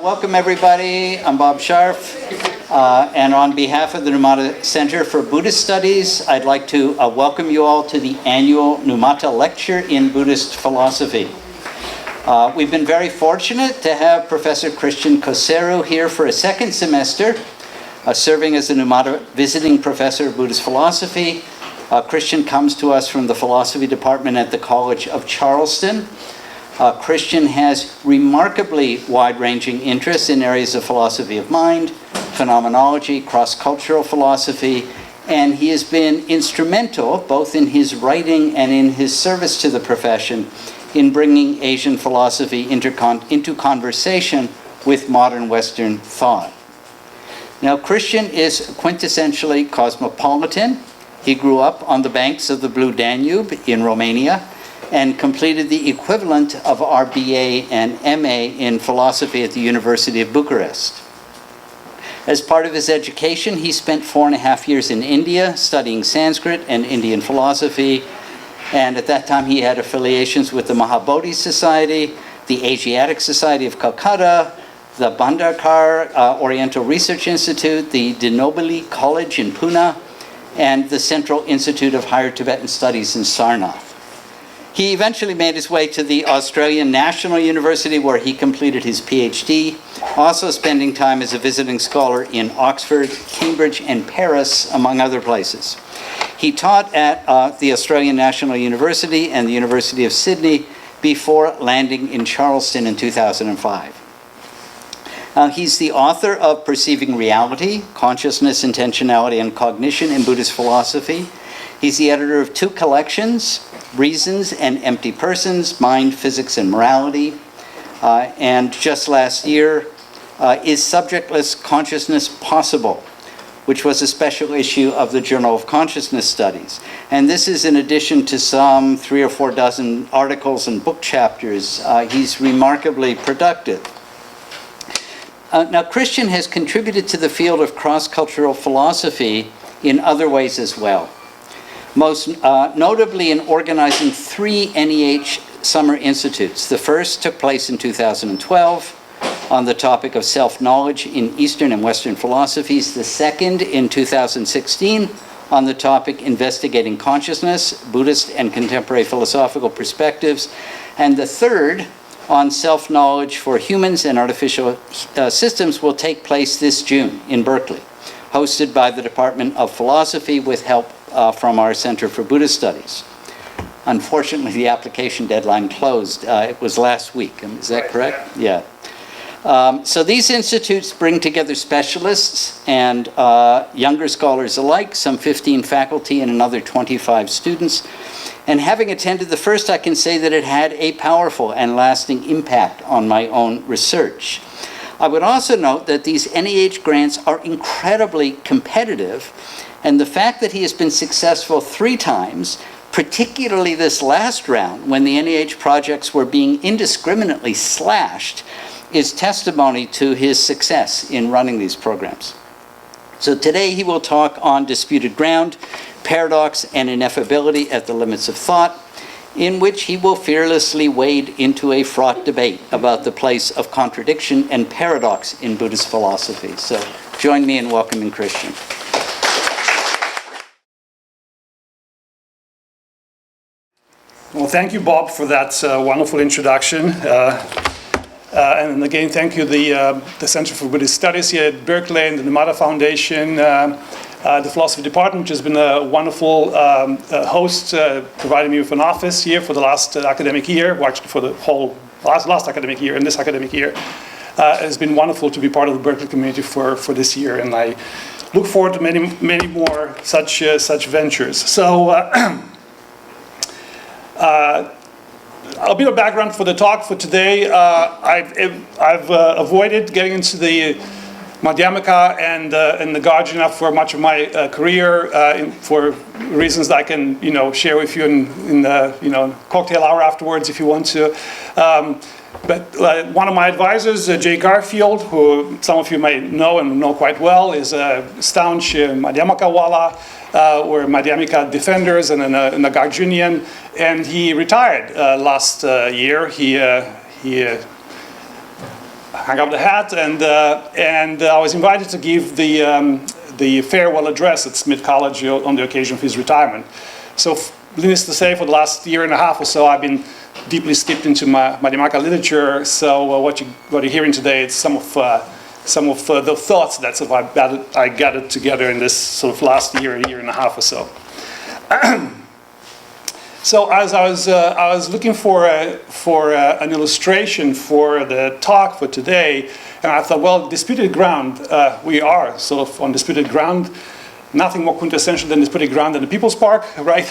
Welcome everybody. I'm Bob Sharf, and on behalf of the Numata Center for Buddhist Studies, I'd like to welcome you all to the annual Numata Lecture in Buddhist Philosophy. We've been very fortunate to have Professor Christian Coseru here for a second semester, serving as the Numata Visiting Professor of Buddhist Philosophy. Christian comes to us from the Philosophy Department at the College of Charleston. Christian has remarkably wide-ranging interests in areas of philosophy of mind, phenomenology, cross-cultural philosophy, and he has been instrumental, both in his writing and in his service to the profession, in bringing Asian philosophy into conversation with modern Western thought. Now, Christian is quintessentially cosmopolitan. He grew up on the banks of the Blue Danube in Romania, and completed the equivalent of our BA and MA in philosophy at the University of Bucharest. As part of his education, he spent 4.5 years in India studying Sanskrit and Indian philosophy, and at that time he had affiliations with the Mahabodhi Society, the Asiatic Society of Calcutta, the Bhandarkar Oriental Research Institute, the De Nobili College in Pune, and the Central Institute of Higher Tibetan Studies in Sarnath. He eventually made his way to the Australian National University, where he completed his Ph.D., also spending time as a visiting scholar in Oxford, Cambridge, and Paris, among other places. He taught at the Australian National University and the University of Sydney before landing in Charleston in 2005. He's the author of Perceiving Reality, Consciousness, Intentionality, and Cognition in Buddhist Philosophy. He's the editor of 2 collections, Reasons and Empty Persons, Mind, Physics, and Morality. And just last year, Is Subjectless Consciousness Possible?, which was a special issue of the Journal of Consciousness Studies. And this is in addition to some 3 or 4 dozen articles and book chapters. He's remarkably productive. Now, Christian has contributed to the field of cross-cultural philosophy in other ways as well. Most notably in organizing 3 NEH Summer Institutes. The first took place in 2012 on the topic of self-knowledge in Eastern and Western philosophies. The second in 2016 on the topic Investigating Consciousness, Buddhist and Contemporary Philosophical Perspectives. And the third on self-knowledge for humans and artificial systems will take place this June in Berkeley, hosted by the Department of Philosophy with help from our Center for Buddhist Studies. Unfortunately, the application deadline closed. It was last week. Is that correct? Yeah. So these institutes bring together specialists and younger scholars alike, some 15 faculty and another 25 students. And having attended the first, I can say that it had a powerful and lasting impact on my own research. I would also note that these NEH grants are incredibly competitive, and the fact that he has been successful 3 times, particularly this last round when the NEH projects were being indiscriminately slashed, is testimony to his success in running these programs. So today he will talk on disputed ground, paradox, and ineffability at the limits of thought, in which he will fearlessly wade into a fraught debate about the place of contradiction and paradox in Buddhist philosophy. So join me in welcoming Christian. Well, thank you, Bob, for that wonderful introduction. And again, thank you, the Center for Buddhist Studies here at Berkeley and the Numata Foundation, the Philosophy Department, which has been a wonderful host, providing me with an office here for the last academic year, well, actually for the whole last academic year and this academic year. It's been wonderful to be part of the Berkeley community for this year, and I look forward to many more such ventures. So. A bit of background for the talk for today. I've avoided getting into the Madhyamaka and Nāgārjuna for much of my career for reasons that I can share with you in the cocktail hour afterwards if you want to. But one of my advisors, J. Garfield, who some of you may know and know quite well, is a staunch Madhyamaka-wala, or Madhyamaka defenders and a Nāgārjunian, and he retired last year. He hung up the hat, and I was invited to give the farewell address at Smith College on the occasion of his retirement. So, needless to say, for the last year and a half or so, I've been deeply steeped into Madhyamaka literature. So, what you're hearing today is some of the thoughts that sort of I gathered together in this sort of last year and a half or so. So as I was looking for an illustration for the talk for today, and I thought, well, disputed ground, we are sort of on disputed ground. Nothing more quintessential than disputed ground than the People's Park, right?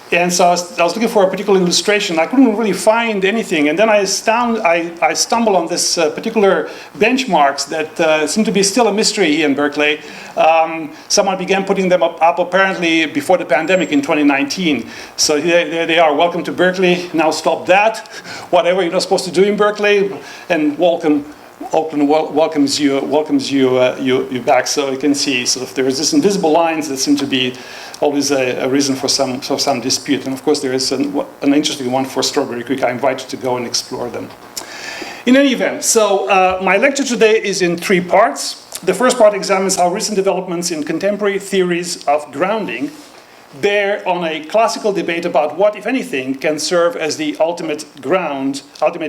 And so I was looking for a particular illustration. I couldn't really find anything, and then I stumbled on this particular benchmarks that seem to be still a mystery here in Berkeley. Someone began putting them up apparently before the pandemic in 2019. So there they are. Welcome to Berkeley. Now stop that. Whatever you're not supposed to do in Berkeley, and Oakland welcomes you back. So you can see sort of there's this invisible lines that seem to be always a reason for some dispute. And of course there is an interesting one for Strawberry Creek. I invite you to go and explore them. In any event, so my lecture today is in 3 parts. The first part examines how recent developments in contemporary theories of grounding bear on a classical debate about what, if anything, can serve as the ultimate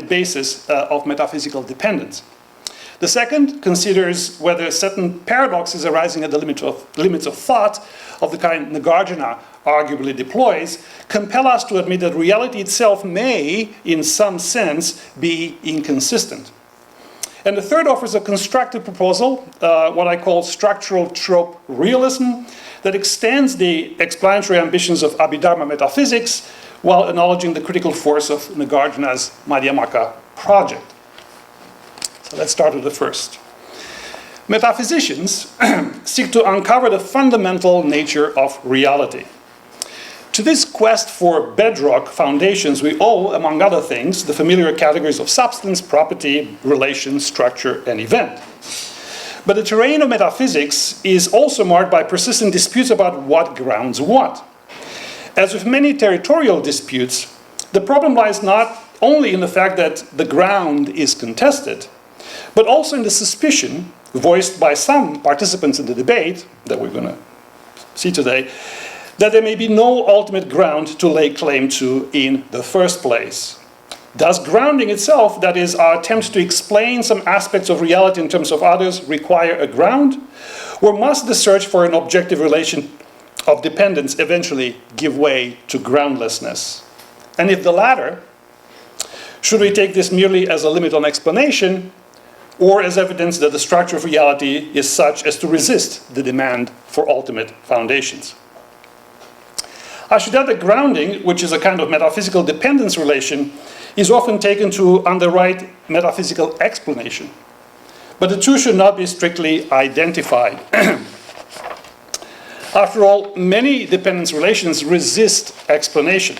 basis of metaphysical dependence. The second considers whether certain paradoxes arising at the limits of thought, of the kind Nāgārjuna arguably deploys, compel us to admit that reality itself may, in some sense, be inconsistent. And the third offers a constructive proposal, what I call structural trope realism, that extends the explanatory ambitions of Abhidharma metaphysics while acknowledging the critical force of Nāgārjuna's Madhyamaka project. So let's start with the first. Metaphysicians seek to uncover the fundamental nature of reality. To this quest for bedrock foundations, we owe, among other things, the familiar categories of substance, property, relation, structure, and event. But the terrain of metaphysics is also marked by persistent disputes about what grounds what. As with many territorial disputes, the problem lies not only in the fact that the ground is contested, but also in the suspicion voiced by some participants in the debate that we're going to see today, that there may be no ultimate ground to lay claim to in the first place. Does grounding itself, that is, our attempt to explain some aspects of reality in terms of others, require a ground? Or must the search for an objective relation of dependence eventually give way to groundlessness? And if the latter, should we take this merely as a limit on explanation, or as evidence that the structure of reality is such as to resist the demand for ultimate foundations? I should add that grounding, which is a kind of metaphysical dependence relation, is often taken to underwrite metaphysical explanation. But the two should not be strictly identified. After all, many dependence relations resist explanation.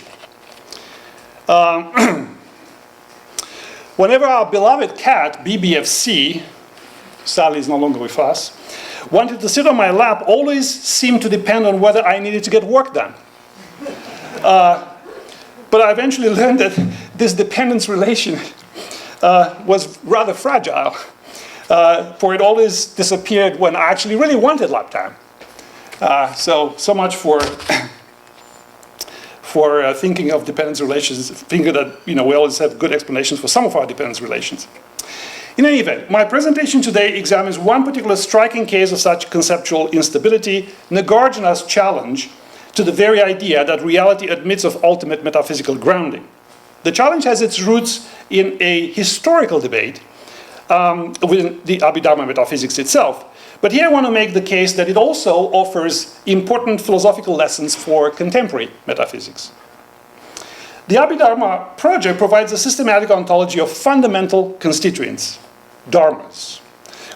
Whenever our beloved cat, BBFC, Sally is no longer with us, wanted to sit on my lap, always seemed to depend on whether I needed to get work done. But I eventually learned that this dependence relation was rather fragile, for it always disappeared when I actually really wanted lap time. So much for thinking of dependence relations, thinking that we always have good explanations for some of our dependence relations. In any event, my presentation today examines one particular striking case of such conceptual instability, Nāgārjuna's challenge to the very idea that reality admits of ultimate metaphysical grounding. The challenge has its roots in a historical debate within the Abhidharma metaphysics itself. But here I want to make the case that it also offers important philosophical lessons for contemporary metaphysics. The Abhidharma project provides a systematic ontology of fundamental constituents, dharmas,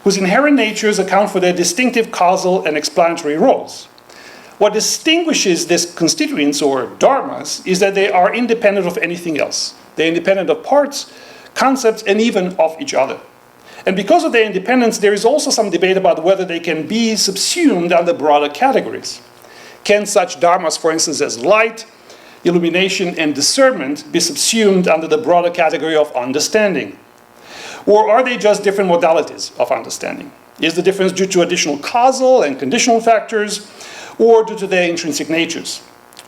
whose inherent natures account for their distinctive causal and explanatory roles. What distinguishes these constituents, or dharmas, is that they are independent of anything else. They're independent of parts, concepts, and even of each other. And because of their independence, there is also some debate about whether they can be subsumed under broader categories. Can such dharmas, for instance, as light, illumination, and discernment be subsumed under the broader category of understanding? Or are they just different modalities of understanding? Is the difference due to additional causal and conditional factors, or due to their intrinsic natures?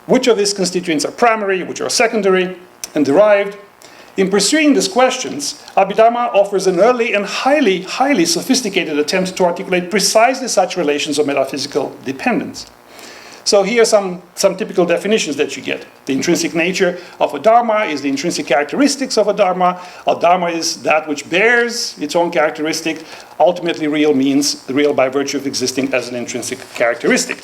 Which of these constituents are primary, which are secondary and derived? In pursuing these questions, Abhidharma offers an early and highly sophisticated attempt to articulate precisely such relations of metaphysical dependence. So here are some typical definitions that you get. The intrinsic nature of a dharma is the intrinsic characteristics of a dharma. A dharma is that which bears its own characteristic. Ultimately, real means real by virtue of existing as an intrinsic characteristic.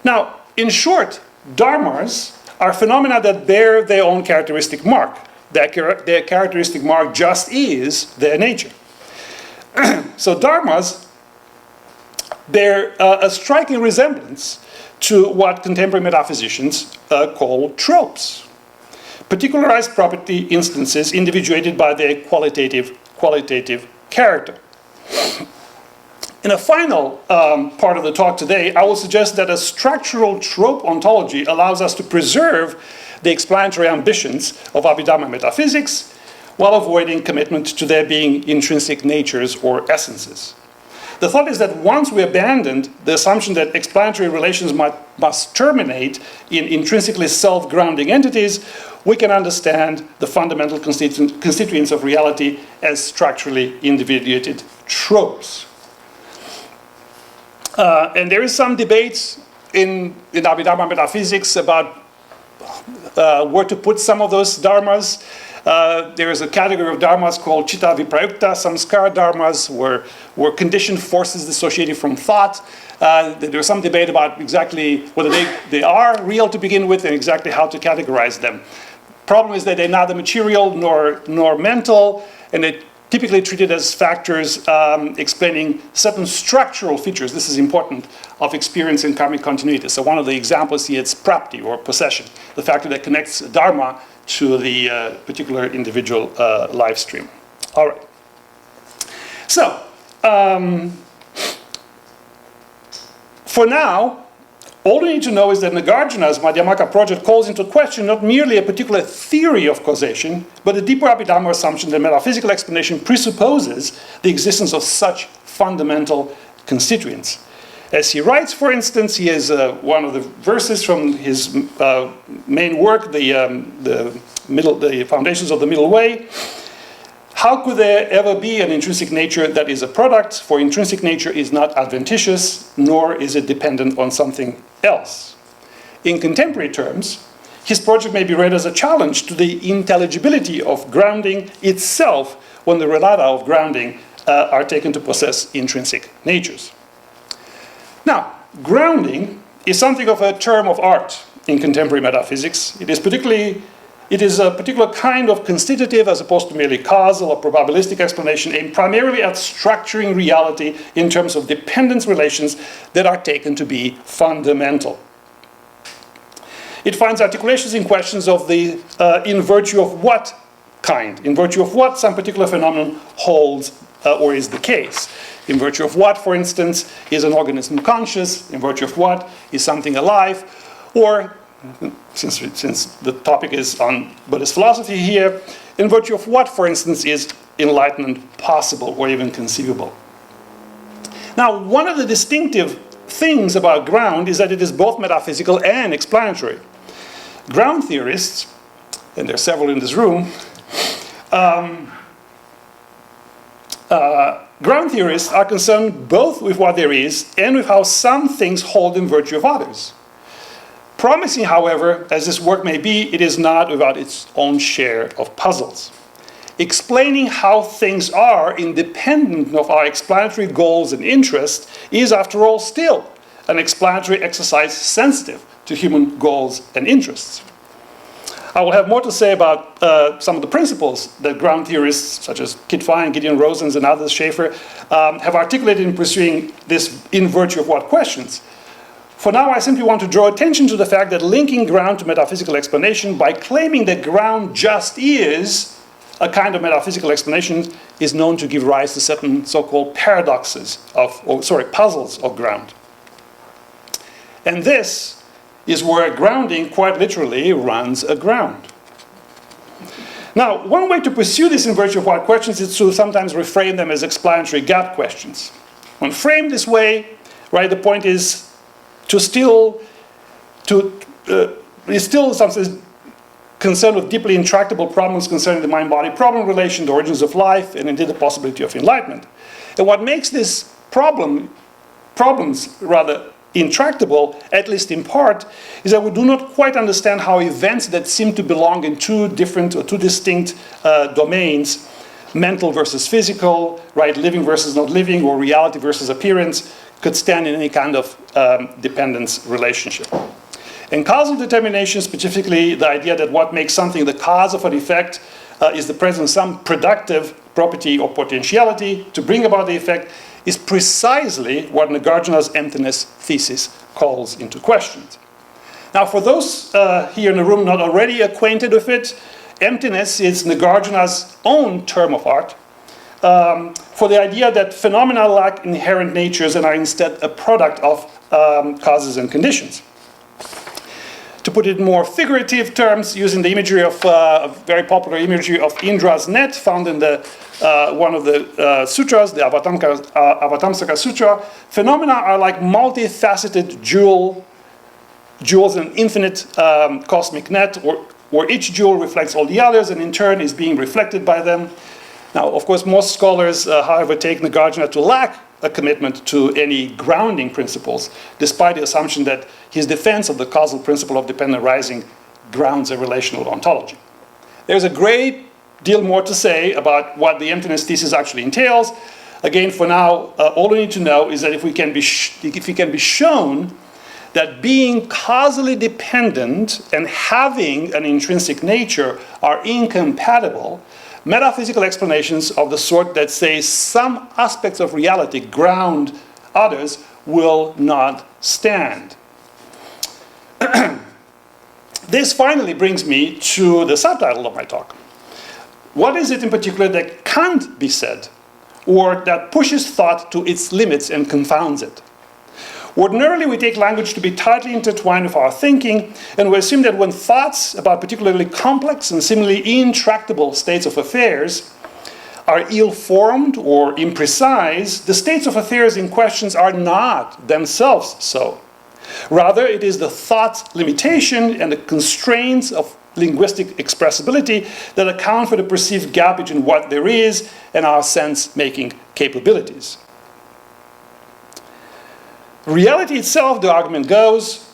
Now, in short, dharmas are phenomena that bear their own characteristic mark. Their characteristic mark just is their nature. So dharmas bear a striking resemblance to what contemporary metaphysicians call tropes. Particularized property instances individuated by their qualitative character. In a final part of the talk today, I will suggest that a structural trope ontology allows us to preserve the explanatory ambitions of Abhidharma metaphysics while avoiding commitment to their being intrinsic natures or essences. The thought is that once we abandoned the assumption that explanatory relations must terminate in intrinsically self-grounding entities, we can understand the fundamental constituents of reality as structurally individuated tropes. And there is some debates in Abhidharma metaphysics about where to put some of those dharmas. There is a category of dharmas called chitta viprayukta samskara dharmas, where conditioned forces dissociated from thought. There's some debate about exactly whether they are real to begin with and exactly how to categorize them. Problem is that they're neither material nor mental, and they're typically treated as factors explaining certain structural features, this is important, of experience and karmic continuity. So one of the examples here is prapti, or possession, the factor that connects dharma to the particular individual life stream. All right. So, for now, all we need to know is that Nāgārjuna's Madhyamaka project calls into question not merely a particular theory of causation, but a deeper Abhidharma assumption that metaphysical explanation presupposes the existence of such fundamental constituents. As he writes, for instance, he has one of the verses from his main work, the Foundations of the Middle Way. How could there ever be an intrinsic nature that is a product? For intrinsic nature is not adventitious, nor is it dependent on something else. In contemporary terms, his project may be read as a challenge to the intelligibility of grounding itself when the relata of grounding are taken to possess intrinsic natures. Now, grounding is something of a term of art in contemporary metaphysics. It is a particular kind of constitutive as opposed to merely causal or probabilistic explanation aimed primarily at structuring reality in terms of dependence relations that are taken to be fundamental. It finds articulations in questions of the in virtue of what kind, in virtue of what some particular phenomenon holds or is the case. In virtue of what, for instance, is an organism conscious, in virtue of what is something alive, or since the topic is on Buddhist philosophy here, in virtue of what, for instance, is enlightenment possible or even conceivable. Now, one of the distinctive things about ground is that it is both metaphysical and explanatory. Ground theorists, and there are several in this room, ground theorists are concerned both with what there is and with how some things hold in virtue of others. Promising, however, as this work may be, it is not without its own share of puzzles. Explaining how things are independent of our explanatory goals and interests is, after all, still an explanatory exercise sensitive to human goals and interests. I will have more to say about some of the principles that ground theorists, such as Kit Fine, Gideon Rosens, and others, Schaeffer, have articulated in pursuing this in virtue of what questions. For now, I simply want to draw attention to the fact that linking ground to metaphysical explanation by claiming that ground just is a kind of metaphysical explanation is known to give rise to certain so-called paradoxes puzzles of ground. And this is where grounding quite literally runs aground. Now, one way to pursue this in virtue of what questions is to sometimes reframe them as explanatory gap questions. When framed this way, right, the point is is still something concerned with deeply intractable problems concerning the mind-body problem relation, the origins of life, and indeed the possibility of enlightenment. And what makes this problems rather intractable, at least in part, is that we do not quite understand how events that seem to belong in two distinct domains, mental versus physical, right, living versus not living, or reality versus appearance, could stand in any kind of dependence relationship. In causal determination, specifically, the idea that what makes something the cause of an effect is the presence of some productive property or potentiality to bring about the effect is precisely what Nāgārjuna's emptiness thesis calls into question. Now, for those here in the room not already acquainted with it, emptiness is Nāgārjuna's own term of art for the idea that phenomena lack inherent natures and are instead a product of causes and conditions. To put it in more figurative terms, using the imagery of a very popular imagery of Indra's net found in the one of the sutras, the Avatamsaka Sutra, phenomena are like multifaceted jewels in an infinite cosmic net, where each jewel reflects all the others and in turn is being reflected by them. Now, of course, most scholars, however, take Nāgārjuna to lack a commitment to any grounding principles, despite the assumption that his defense of the causal principle of dependent arising grounds a relational ontology. There's a great deal more to say about what the emptiness thesis actually entails. Again, for now, all we need to know is that if it can be shown that being causally dependent and having an intrinsic nature are incompatible, metaphysical explanations of the sort that say some aspects of reality ground others will not stand. This finally brings me to the subtitle of my talk. What is it in particular that can't be said, or that pushes thought to its limits and confounds it? Ordinarily, we take language to be tightly intertwined with our thinking, and we assume that when thoughts about particularly complex and seemingly intractable states of affairs are ill-formed or imprecise, the states of affairs in question are not themselves so. Rather, it is the thought's limitation and the constraints of linguistic expressibility that account for the perceived gap between what there is and our sense-making capabilities. Reality itself, the argument goes,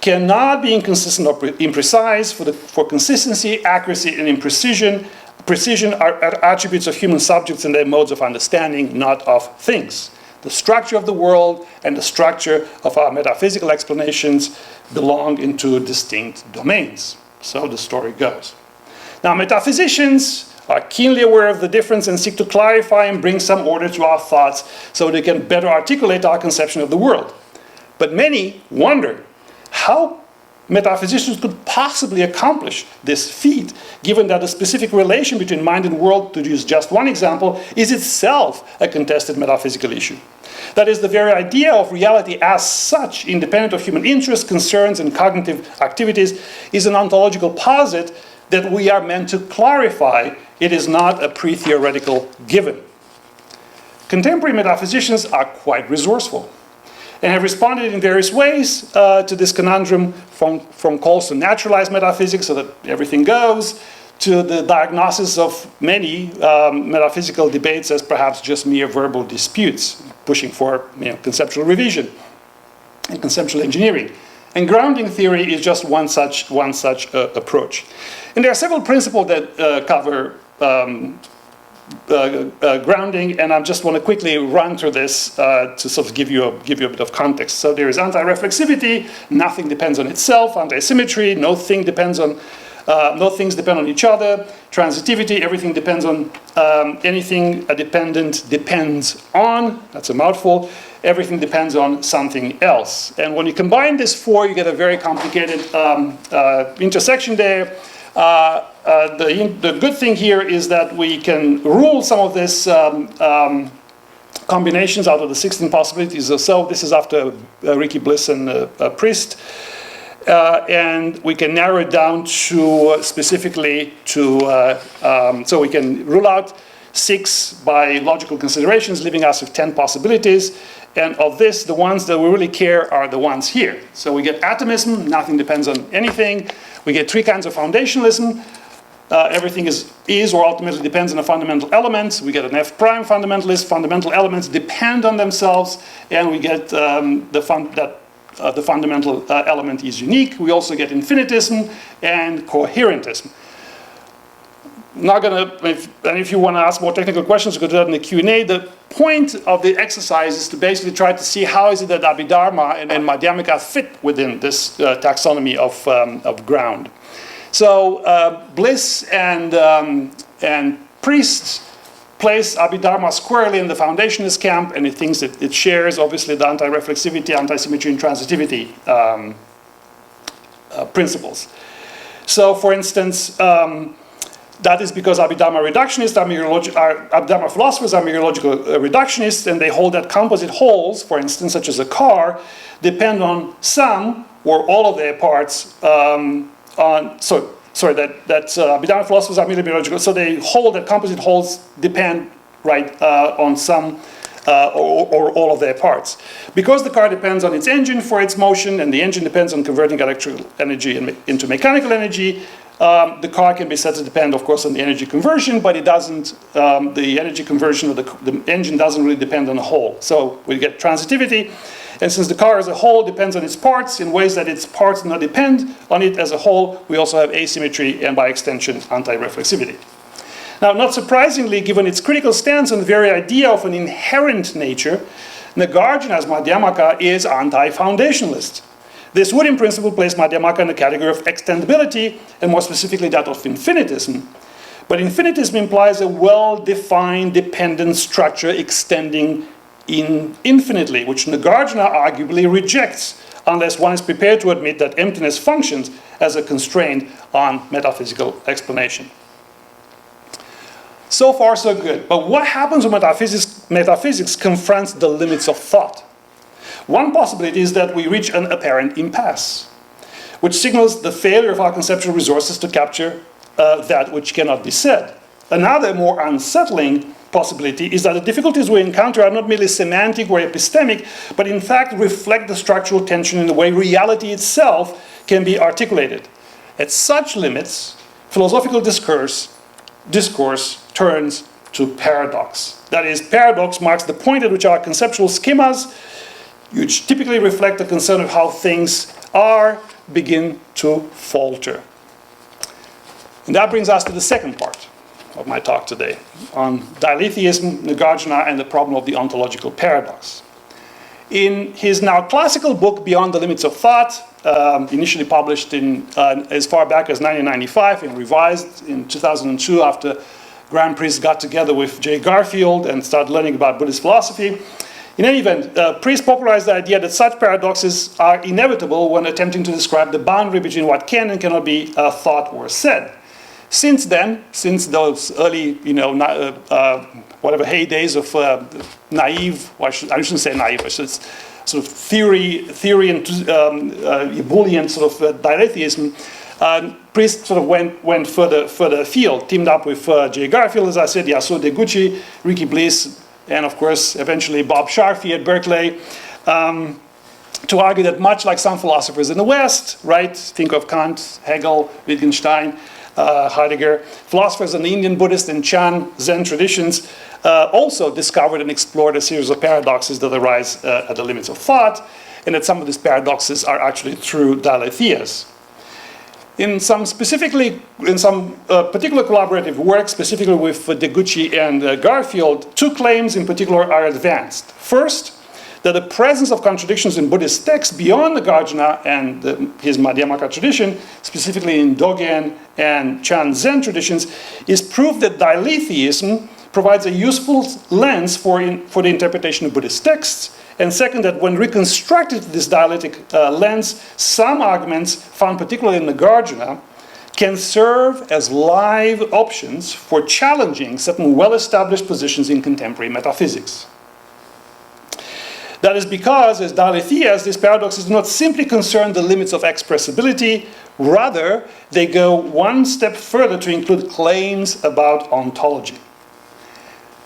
cannot be inconsistent or imprecise. For consistency, accuracy, and imprecision, precision are attributes of human subjects and their modes of understanding, not of things. The structure of the world and the structure of our metaphysical explanations belong in two distinct domains. So the story goes. Now, metaphysicians are keenly aware of the difference and seek to clarify and bring some order to our thoughts so they can better articulate our conception of the world. But many wonder how metaphysicians could possibly accomplish this feat, given that the specific relation between mind and world, to use just one example, is itself a contested metaphysical issue. That is, the very idea of reality as such, independent of human interests, concerns, and cognitive activities, is an ontological posit that we are meant to clarify. It is not a pre-theoretical given. Contemporary metaphysicians are quite resourceful and have responded in various ways to this conundrum, from calls to naturalized metaphysics so that everything goes, to the diagnosis of many metaphysical debates as perhaps just mere verbal disputes, pushing for conceptual revision and conceptual engineering. And grounding theory is just one such approach. And there are several principles that cover grounding, and I just want to quickly run through this to sort of give you a bit of context. So there is anti-reflexivity, nothing depends on itself; anti-symmetry, no things depend on each other; transitivity, everything depends on anything a dependent depends on. That's a mouthful. Everything depends on something else. And when you combine these four, you get a very complicated intersection there. The good thing here is that we can rule some of these combinations out of the 16 possibilities or so. This is after Ricky Bliss and Priest. and we can narrow it down to specifically to, so we can rule out 6 by logical considerations, leaving us with 10 possibilities. And of this, the ones that we really care are the ones here. So we get atomism, nothing depends on anything. We get 3 kinds of foundationalism. Everything is or ultimately depends on a fundamental element. We get an F prime fundamentalist. Fundamental elements depend on themselves, and we get the fundamental element is unique. We also get infinitism and coherentism. Not gonna, if you want to ask more technical questions, you could do that in the Q&A. The point of the exercise is to basically try to see how is it that Abhidharma and Madhyamaka fit within this taxonomy of ground. So Bliss and Priest place Abhidharma squarely in the foundationist camp, and it thinks that it shares, obviously, the anti-reflexivity, anti-symmetry, and transitivity principles. So, for instance, that is because Abhidharma reductionists Abhidharma philosophers are mereological reductionists, and they hold that composite wholes, for instance, such as a car, depend on some or all of their parts Abhidharma philosophers are merely mereological, so they hold that composite wholes depend, right, on some or all of their parts. Because the car depends on its engine for its motion, and the engine depends on converting electrical energy into mechanical energy, the car can be said to depend, of course, on the energy conversion, but it doesn't, the energy conversion of the engine doesn't really depend on the whole. So we get transitivity. And since the car as a whole depends on its parts in ways that its parts do not depend on it as a whole, we also have asymmetry and, by extension, anti-reflexivity. Now, not surprisingly, given its critical stance on the very idea of an inherent nature, Nāgārjuna's Madhyamaka is anti-foundationalist. This would, in principle, place Madhyamaka in the category of extendability, and more specifically that of infinitism. But infinitism implies a well-defined dependent structure extending infinitely, which Nāgārjuna arguably rejects, unless one is prepared to admit that emptiness functions as a constraint on metaphysical explanation. So far, so good. But what happens when metaphysics confronts the limits of thought? One possibility is that we reach an apparent impasse, which signals the failure of our conceptual resources to capture that which cannot be said. Another, more unsettling possibility is that the difficulties we encounter are not merely semantic or epistemic, but in fact reflect the structural tension in the way reality itself can be articulated. At such limits, philosophical discourse turns to paradox. That is, paradox marks the point at which our conceptual schemas, which typically reflect a concern of how things are, begin to falter. And that brings us to the second part of my talk today, on dialetheism, Nāgārjuna, and the problem of the ontological paradox. In his now classical book, Beyond the Limits of Thought, initially published as far back as 1995 and revised in 2002 after Garfield and Priest got together with J. Garfield and started learning about Buddhist philosophy. In any event, Priest popularized the idea that such paradoxes are inevitable when attempting to describe the boundary between what can and cannot be thought or said. Since then, since those early, whatever heydays of naive, I shouldn't say naive, I should sort of theory and Boolean sort of dialetheism, Priest sort of went further afield, teamed up with J. Garfield, as I said, Yasuo Deguchi, Ricky Bliss, and of course, eventually Bob Sharf at Berkeley, to argue that much like some philosophers in the West, right, think of Kant, Hegel, Wittgenstein, Heidegger, philosophers in the Indian Buddhist and Chan Zen traditions also discovered and explored a series of paradoxes that arise at the limits of thought, and that some of these paradoxes are actually true dialetheas. In some particular collaborative work, specifically with Deguchi and Garfield, 2 claims in particular are advanced. First, that the presence of contradictions in Buddhist texts beyond Nāgārjuna and his Madhyamaka tradition, specifically in Dōgen and Chan Zen traditions, is proof that dialetheism provides a useful lens for the interpretation of Buddhist texts. And second, that when reconstructed this dialectic lens, some arguments found particularly in Nāgārjuna can serve as live options for challenging certain well-established positions in contemporary metaphysics. That is because, as Dialetheism, these paradoxes do not simply concern the limits of expressibility, rather, they go one step further to include claims about ontology.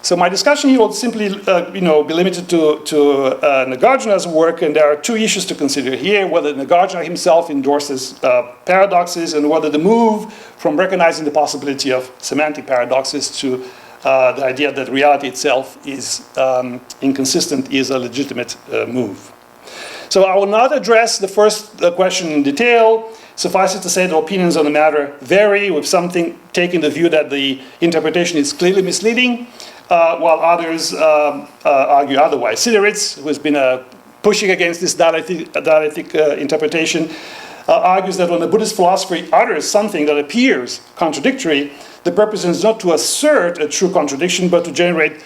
So my discussion here will simply be limited to Nāgārjuna's work, and there are two issues to consider here: whether Nāgārjuna himself endorses paradoxes, and whether the move from recognizing the possibility of semantic paradoxes to the idea that reality itself is inconsistent is a legitimate move. So I will not address the first question in detail. Suffice it to say that opinions on the matter vary, with some taking the view that the interpretation is clearly misleading, while others argue otherwise. Sideritz, who has been pushing against this dialectic interpretation, argues that when the Buddhist philosophy utters something that appears contradictory, the purpose is not to assert a true contradiction, but to generate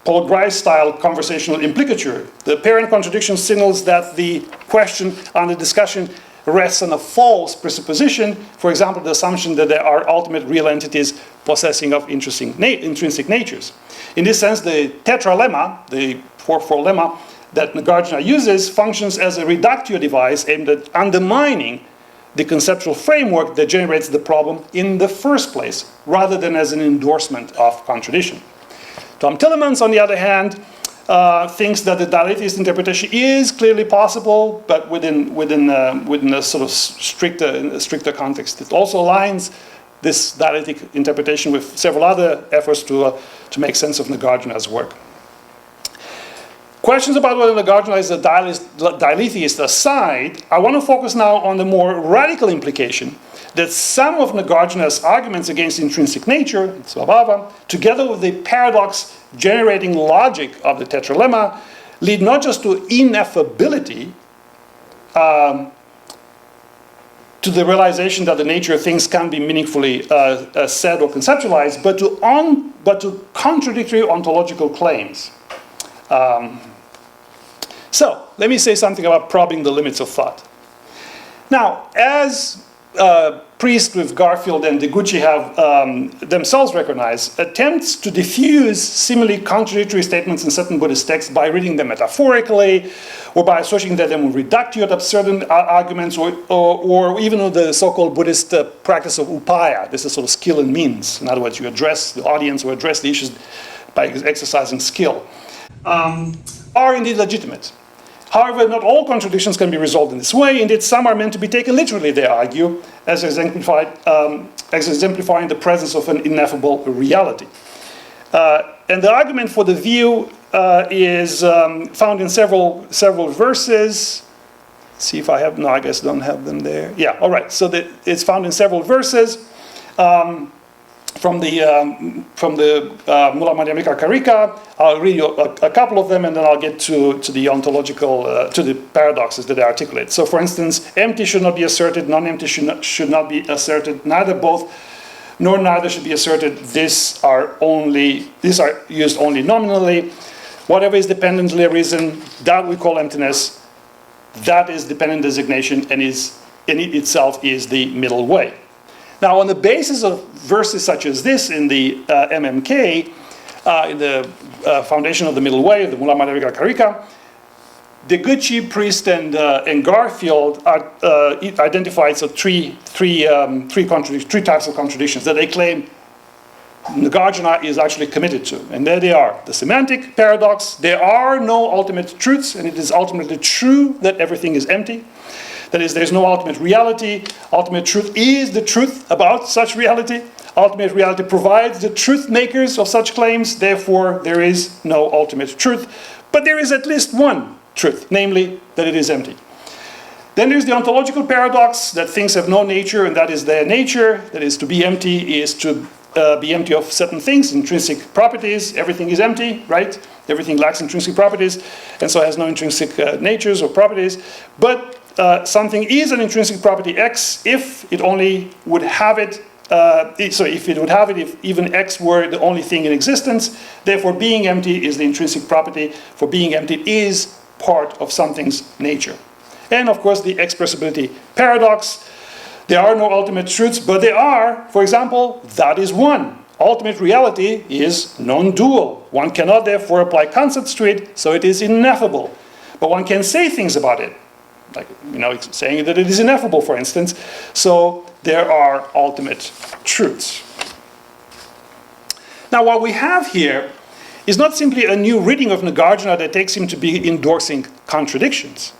Paul Grice-style conversational implicature. The apparent contradiction signals that the question under discussion rests on a false presupposition, for example, the assumption that there are ultimate real entities possessing of intrinsic natures. In this sense, the tetralemma, the fourfold lemma that Nāgārjuna uses, functions as a reductio device aimed at undermining the conceptual framework that generates the problem in the first place, rather than as an endorsement of contradiction. Tom Tillemans, on the other hand, thinks that the dialetheist interpretation is clearly possible, but within a sort of stricter context. It also aligns this dialectic interpretation with several other efforts to make sense of Nāgārjuna's work. Questions about whether Nāgārjuna is a dialetheist aside, I want to focus now on the more radical implication that some of Nāgārjuna's arguments against intrinsic nature, svabhava, together with the paradox-generating logic of the tetralemma, lead not just to ineffability, to the realization that the nature of things can be meaningfully said or conceptualized, but to contradictory ontological claims. So, let me say something about probing the limits of thought. Now, as Priest with Garfield and Deguchi have themselves recognized, attempts to diffuse seemingly contradictory statements in certain Buddhist texts by reading them metaphorically, or by associating them with reductio ad absurdum arguments, or even with the so-called Buddhist practice of upaya. This is sort of skill and means. In other words, you address the audience or address the issues by exercising skill. Are indeed legitimate. However, not all contradictions can be resolved in this way. Indeed, some are meant to be taken literally, they argue, as exemplifying the presence of an ineffable reality. And the argument for the view is found in several verses. Let's see if I have, no, I guess I don't have them there. Yeah, all right, so it's found in several verses. From the Mūlamadhyamakakārikā. I'll read you a couple of them, and then I'll get to the ontological, to the paradoxes that they articulate. So, for instance, empty should not be asserted, non-empty should not be asserted, neither both nor neither should be asserted. These are used only nominally. Whatever is dependently a reason, that we call emptiness, that is dependent designation, and it itself is the middle way. Now, on the basis of verses such as this in the MMK, in the foundation of the middle way, the Mūlamadhyamakakārikā, Deguchi, Priest, and Garfield identified three types of contradictions that they claim Nāgārjuna is actually committed to. And there they are. The semantic paradox: there are no ultimate truths, and it is ultimately true that everything is empty. That is, there's no ultimate reality. Ultimate truth is the truth about such reality. Ultimate reality provides the truth makers of such claims. Therefore, there is no ultimate truth. But there is at least one truth, namely that it is empty. Then there's the ontological paradox, that things have no nature, and that is their nature. That is, to be empty is to be empty of certain things, intrinsic properties. Everything is empty, right? Everything lacks intrinsic properties, and so has no intrinsic natures or properties. But something is an intrinsic property X if it only would have it, if even X were the only thing in existence. Therefore, being empty is the intrinsic property. For being empty, it is part of something's nature. And of course, the expressibility paradox. There are no ultimate truths, but there are, for example, that is one. ultimate reality is non-dual. One cannot therefore apply concepts to it, so it is ineffable. But one can say things about it, like, saying that it is ineffable, for instance. So there are ultimate truths. Now, what we have here is not simply a new reading of Nāgārjuna that takes him to be endorsing contradictions.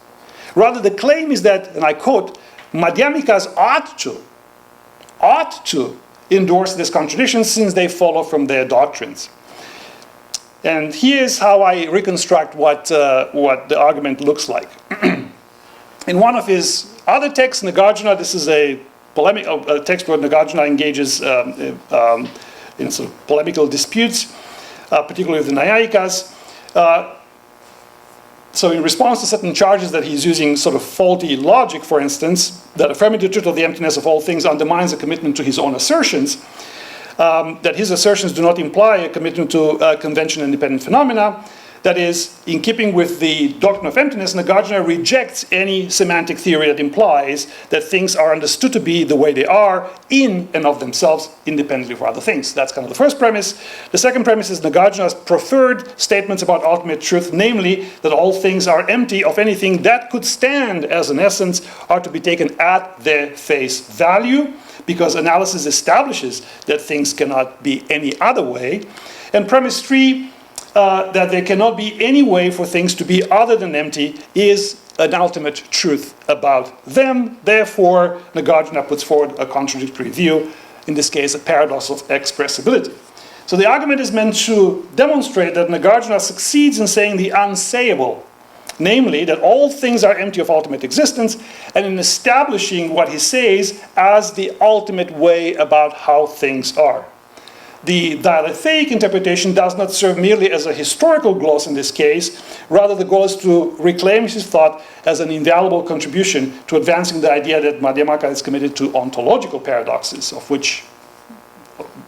Rather, the claim is that, and I quote, Madhyamikas ought to endorse this contradiction since they follow from their doctrines. And here's how I reconstruct what the argument looks like. In one of his other texts, Nāgārjuna, this is a text where Nāgārjuna engages in sort of polemical disputes, particularly with the Nyayikas. So in response to certain charges that he's using sort of faulty logic, for instance, that affirming the truth of the emptiness of all things undermines a commitment to his own assertions, that his assertions do not imply a commitment to convention-independent phenomena. That is, in keeping with the doctrine of emptiness, Nāgārjuna rejects any semantic theory that implies that things are understood to be the way they are in and of themselves, independently of other things. That's kind of the first premise. The second premise is Nāgārjuna's preferred statements about ultimate truth, namely that all things are empty of anything that could stand as an essence, are to be taken at their face value, because analysis establishes that things cannot be any other way. And premise 3, that there cannot be any way for things to be other than empty, is an ultimate truth about them. Therefore, Nāgārjuna puts forward a contradictory view, in this case a paradox of expressibility. So the argument is meant to demonstrate that Nāgārjuna succeeds in saying the unsayable, namely that all things are empty of ultimate existence, and in establishing what he says as the ultimate way about how things are. The dialetheic interpretation does not serve merely as a historical gloss in this case. Rather, the goal is to reclaim his thought as an invaluable contribution to advancing the idea that Madhyamaka is committed to ontological paradoxes, of which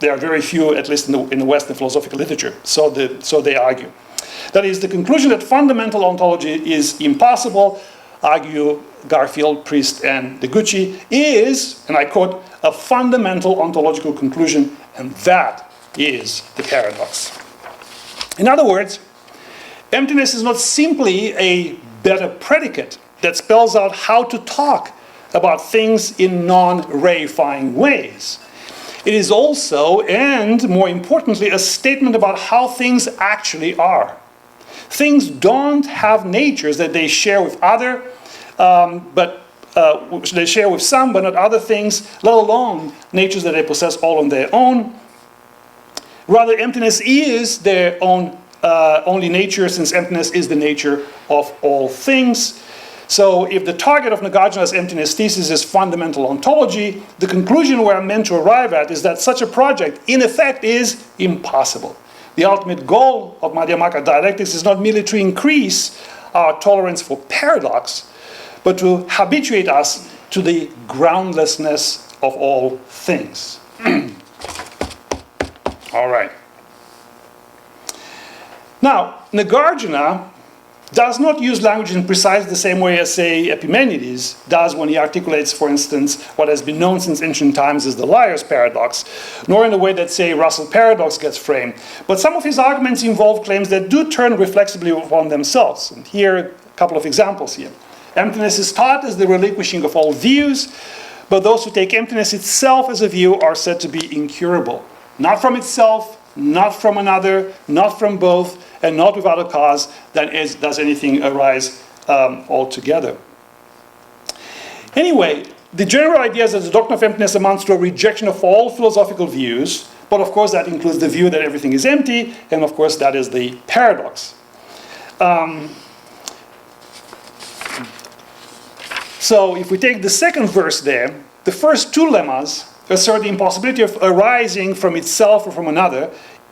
there are very few, at least in the Western philosophical literature. So they argue. That is, the conclusion that fundamental ontology is impossible, argue Garfield, Priest, and Deguchi, is, and I quote, a fundamental ontological conclusion, and that is the paradox. In other words, emptiness is not simply a better predicate that spells out how to talk about things in non-reifying ways. It is also, and more importantly, a statement about how things actually are. Things don't have natures that they share with they share with some, but not other things, let alone natures that they possess all on their own. Rather, emptiness is their own only nature, since emptiness is the nature of all things. So if the target of Nāgārjuna's emptiness thesis is fundamental ontology, the conclusion we're meant to arrive at is that such a project, in effect, is impossible. The ultimate goal of Madhyamaka dialectics is not merely to increase our tolerance for paradox, but to habituate us to the groundlessness of all things. All right. Now, Nāgārjuna does not use language in precisely the same way as, say, Epimenides does when he articulates, for instance, what has been known since ancient times as the liar's paradox, nor in the way that, say, Russell paradox gets framed. But some of his arguments involve claims that do turn reflexively upon themselves. And here are a couple of examples here. Emptiness is taught as the relinquishing of all views, but those who take emptiness itself as a view are said to be incurable. Not from itself, not from another, not from both, and not without a cause that does anything arise altogether. Anyway, the general idea is that the doctrine of emptiness amounts to a rejection of all philosophical views, but of course that includes the view that everything is empty, and of course that is the paradox. So if we take the second verse there, the first two lemmas assert the impossibility of arising from itself or from another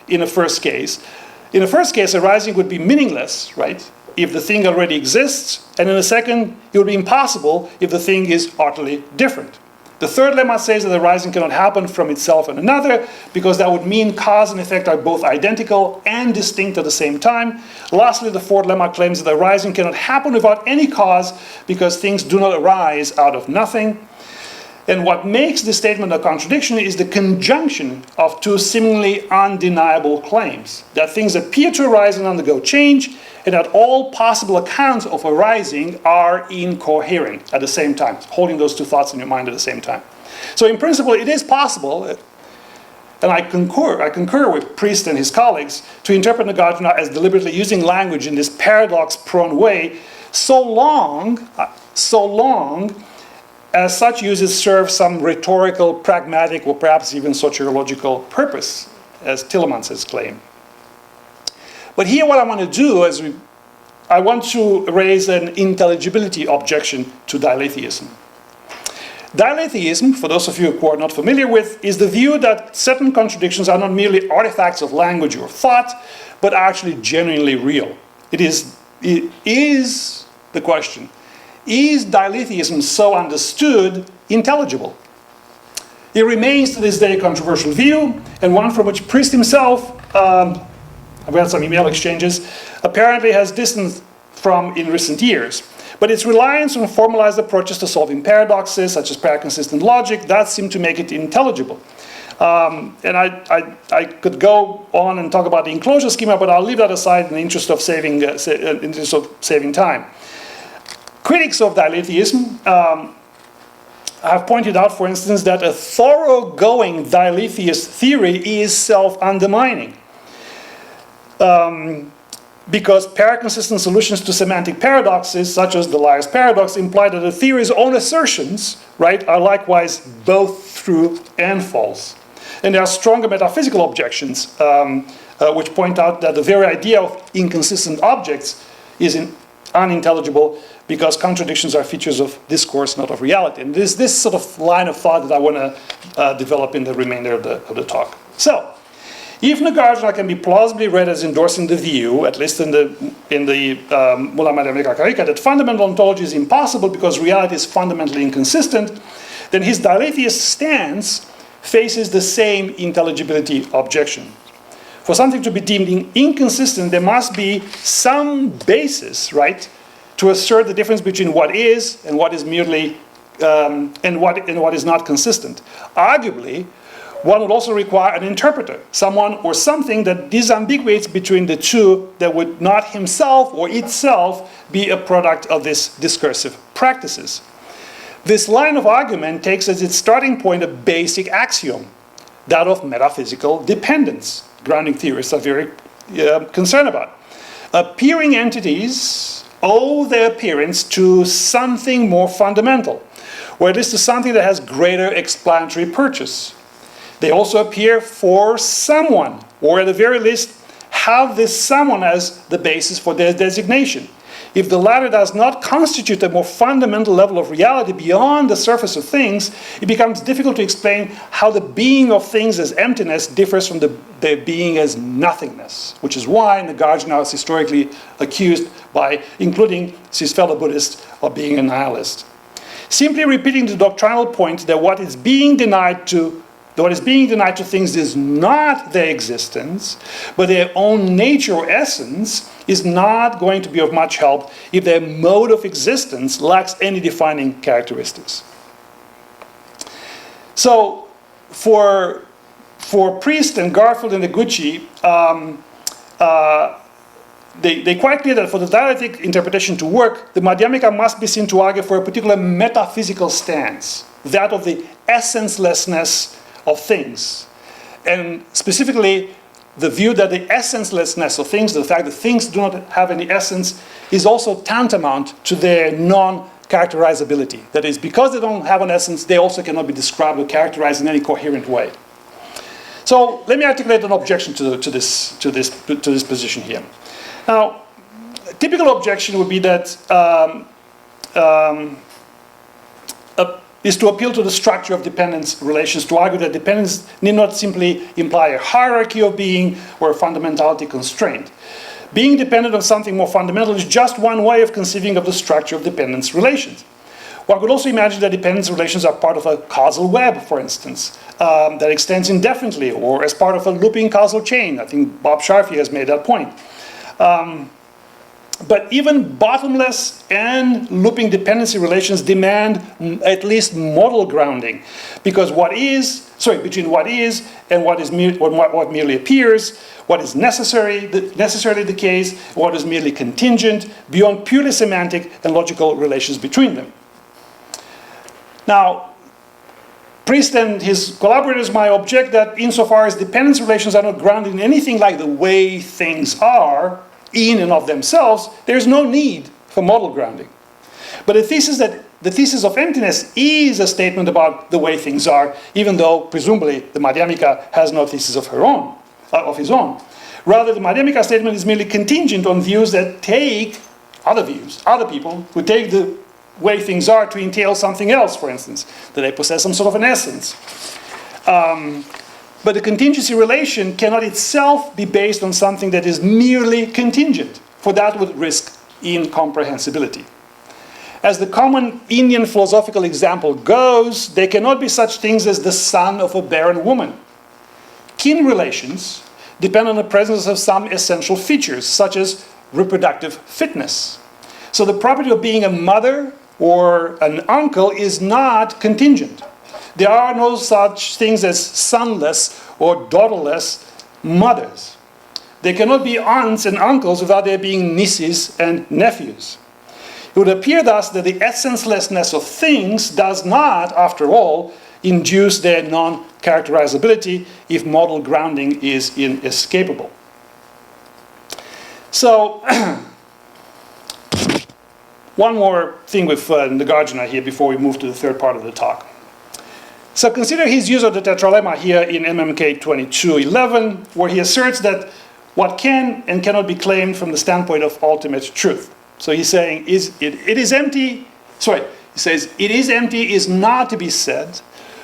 in the first case. In the first case, arising would be meaningless, right, if the thing already exists, and in the second, it would be impossible if the thing is utterly different. The third lemma says that arising cannot happen from itself and another, because that would mean cause and effect are both identical and distinct at the same time. Lastly, the fourth lemma claims that arising cannot happen without any cause, because things do not arise out of nothing. And what makes the statement a contradiction is the conjunction of two seemingly undeniable claims, that things appear to arise and undergo change, and that all possible accounts of arising are incoherent at the same time, holding those two thoughts in your mind at the same time. So in principle, it is possible, and I concur with Priest and his colleagues, to interpret Nāgārjuna as deliberately using language in this paradox-prone way, so long as such uses serve some rhetorical, pragmatic, or perhaps even sociological purpose, as Tillemans has claimed. But here what I want to do is I want to raise an intelligibility objection to Dialetheism. Dialetheism, for those of you who are not familiar with, is the view that certain contradictions are not merely artifacts of language or thought, but are actually genuinely real. It is the question. Is Dialetheism so understood intelligible? It remains to this day a controversial view, and one from which Priest himself, I've had some email exchanges, apparently has distanced from in recent years. But its reliance on formalized approaches to solving paradoxes, such as paraconsistent logic, does seem to make it intelligible. And I could go on and talk about the enclosure schema, but I'll leave that aside in the interest of saving time. Critics of Dialetheism have pointed out, for instance, that a thoroughgoing Dialetheist theory is self-undermining. Because paraconsistent solutions to semantic paradoxes, such as the liar's paradox, imply that the theory's own assertions, right, are likewise both true and false. And there are stronger metaphysical objections, which point out that the very idea of inconsistent objects is unintelligible because contradictions are features of discourse, not of reality. And there's this sort of line of thought that I want to develop in the remainder of the talk. So, if Nāgārjuna can be plausibly read as endorsing the view, at least in the Mūlamadhyamakakārikā, that fundamental ontology is impossible because reality is fundamentally inconsistent, then his Dialetheist stance faces the same intelligibility objection. For something to be deemed inconsistent, there must be some basis, right, to assert the difference between what is and what is merely and what is not consistent. Arguably, one would also require an interpreter, someone or something that disambiguates between the two, that would not himself or itself be a product of these discursive practices. This line of argument takes as its starting point a basic axiom, that of metaphysical dependence. Grounding theorists are very concerned about. Appearing entities owe their appearance to something more fundamental, or at least to something that has greater explanatory purchase. They also appear for someone, or at the very least, have this someone as the basis for their designation. If the latter does not constitute a more fundamental level of reality beyond the surface of things, it becomes difficult to explain how the being of things as emptiness differs from their being as nothingness, which is why Nāgārjuna is historically accused by including his fellow Buddhists of being a nihilist. Simply repeating the doctrinal point that what is being denied to things is not their existence, but their own nature or essence, is not going to be of much help if their mode of existence lacks any defining characteristics. So, for Priest and Garfield and Deguchi, they quite clear that for the dialectic interpretation to work, the Madhyamika must be seen to argue for a particular metaphysical stance, that of the essencelessness of things. And specifically, the view that the essencelessness of things, the fact that things do not have any essence, is also tantamount to their non-characterizability. That is, because they don't have an essence, they also cannot be described or characterized in any coherent way. So let me articulate an objection to this position here. Now, a typical objection would be that is to appeal to the structure of dependence relations, to argue that dependence need not simply imply a hierarchy of being or a fundamentality constraint. Being dependent on something more fundamental is just one way of conceiving of the structure of dependence relations. One could also imagine that dependence relations are part of a causal web, for instance, that extends indefinitely, or as part of a looping causal chain. I think Bob Sharf has made that point. But even bottomless and looping dependency relations demand at least modal grounding, because between what is and what merely appears, what is necessarily the case, what is merely contingent, beyond purely semantic and logical relations between them. Now, Priest and his collaborators might object that insofar as dependence relations are not grounded in anything like the way things are, in and of themselves, there's no need for modal grounding. But the thesis of emptiness is a statement about the way things are, even though presumably the Madhyamika has no thesis of his own. Rather, the Madhyamika statement is merely contingent on views that take other people who take the way things are to entail something else, for instance, that they possess some sort of an essence. But the contingency relation cannot itself be based on something that is merely contingent, for that would risk incomprehensibility. As the common Indian philosophical example goes, there cannot be such things as the son of a barren woman. Kin relations depend on the presence of some essential features, such as reproductive fitness. So the property of being a mother or an uncle is not contingent. There are no such things as sonless or daughterless mothers. There cannot be aunts and uncles without there being nieces and nephews. It would appear thus that the essencelessness of things does not, after all, induce their non-characterizability if modal grounding is inescapable. So, one more thing with Nāgārjuna here before we move to the third part of the talk. So consider his use of the tetralemma here in MMK 2211, where he asserts that what can and cannot be claimed from the standpoint of ultimate truth. So he's saying, it is empty is not to be said,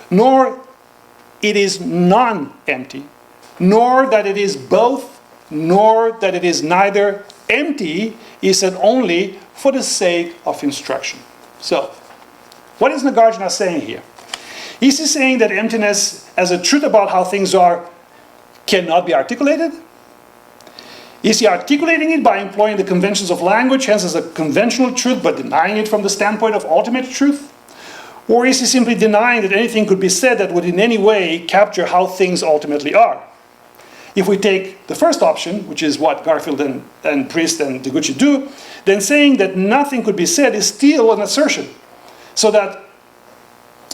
nor it is non-empty, nor that it is both, nor that it is neither. Empty is said only for the sake of instruction. So, what is Nāgārjuna saying here? Is he saying that emptiness as a truth about how things are cannot be articulated? Is he articulating it by employing the conventions of language, hence as a conventional truth, but denying it from the standpoint of ultimate truth? Or is he simply denying that anything could be said that would in any way capture how things ultimately are? If we take the first option, which is what Garfield and Priest and Deguchi do, then saying that nothing could be said is still an assertion. So that,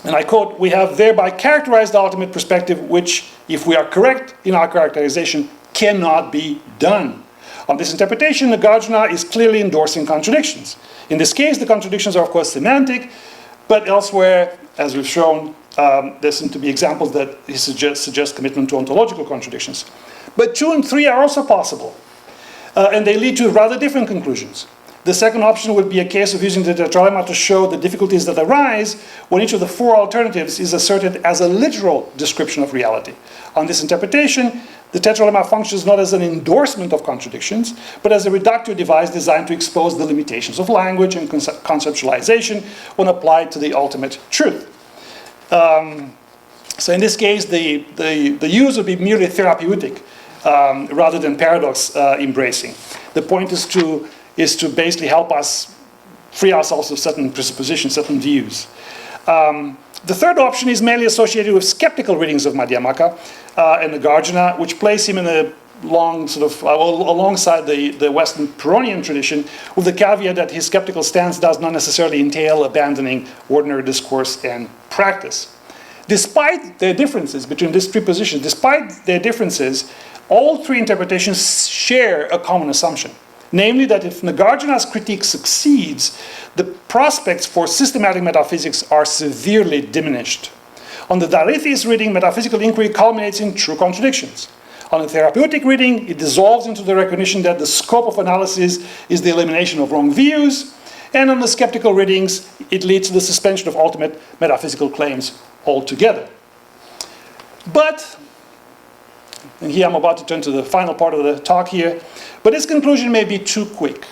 and I quote, we have thereby characterized the ultimate perspective, which, if we are correct in our characterization, cannot be done. On this interpretation, Nāgārjuna is clearly endorsing contradictions. In this case, the contradictions are, of course, semantic, but elsewhere, as we've shown, there seem to be examples that he suggests commitment to ontological contradictions. But 2 and 3 are also possible, and they lead to rather different conclusions. The second option would be a case of using the tetralemma to show the difficulties that arise when each of the 4 alternatives is asserted as a literal description of reality. On this interpretation, the tetralemma functions not as an endorsement of contradictions, but as a reductio device designed to expose the limitations of language and conceptualization when applied to the ultimate truth. So in this case, the use would be merely therapeutic rather than paradox embracing. The point is to basically help us free ourselves of certain presuppositions, certain views. The third option is mainly associated with skeptical readings of Madhyamaka and Nāgārjuna, which place him in a long alongside the Western Pyrrhonian tradition, with the caveat that his skeptical stance does not necessarily entail abandoning ordinary discourse and practice. Despite their differences between these 3 positions, all 3 interpretations share a common assumption. Namely, that if Nāgārjuna's critique succeeds, the prospects for systematic metaphysics are severely diminished. On the Dialetheist reading, metaphysical inquiry culminates in true contradictions. On the therapeutic reading, it dissolves into the recognition that the scope of analysis is the elimination of wrong views. And on the skeptical readings, it leads to the suspension of ultimate metaphysical claims altogether. But, and here I'm about to turn to the final part of the talk here, but this conclusion may be too quick.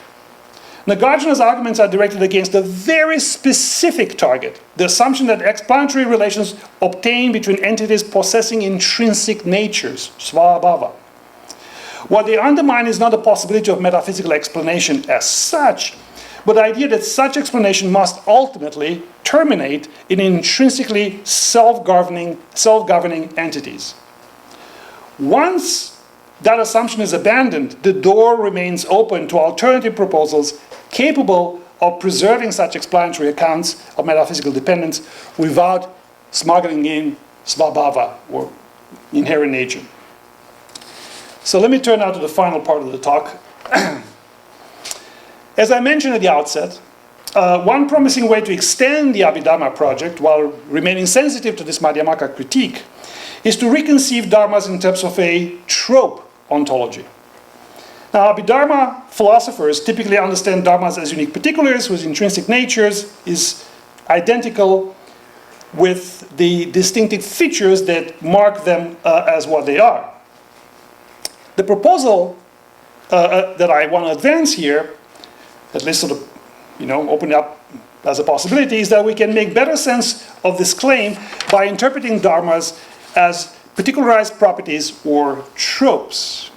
Nāgārjuna's arguments are directed against a very specific target, the assumption that explanatory relations obtain between entities possessing intrinsic natures, svabhava. What they undermine is not the possibility of metaphysical explanation as such, but the idea that such explanation must ultimately terminate in intrinsically self-governing entities. Once that assumption is abandoned, the door remains open to alternative proposals capable of preserving such explanatory accounts of metaphysical dependence without smuggling in svabhava, or inherent nature. So let me turn now to the final part of the talk. As I mentioned at the outset, one promising way to extend the Abhidharma project while remaining sensitive to this Madhyamaka critique is to reconceive dharmas in terms of a trope ontology. Now, Abhidharma philosophers typically understand dharmas as unique particulars whose intrinsic natures is identical with the distinctive features that mark them as what they are. The proposal that I want to advance here, at least sort of, open up as a possibility, is that we can make better sense of this claim by interpreting dharmas as particularized properties or tropes.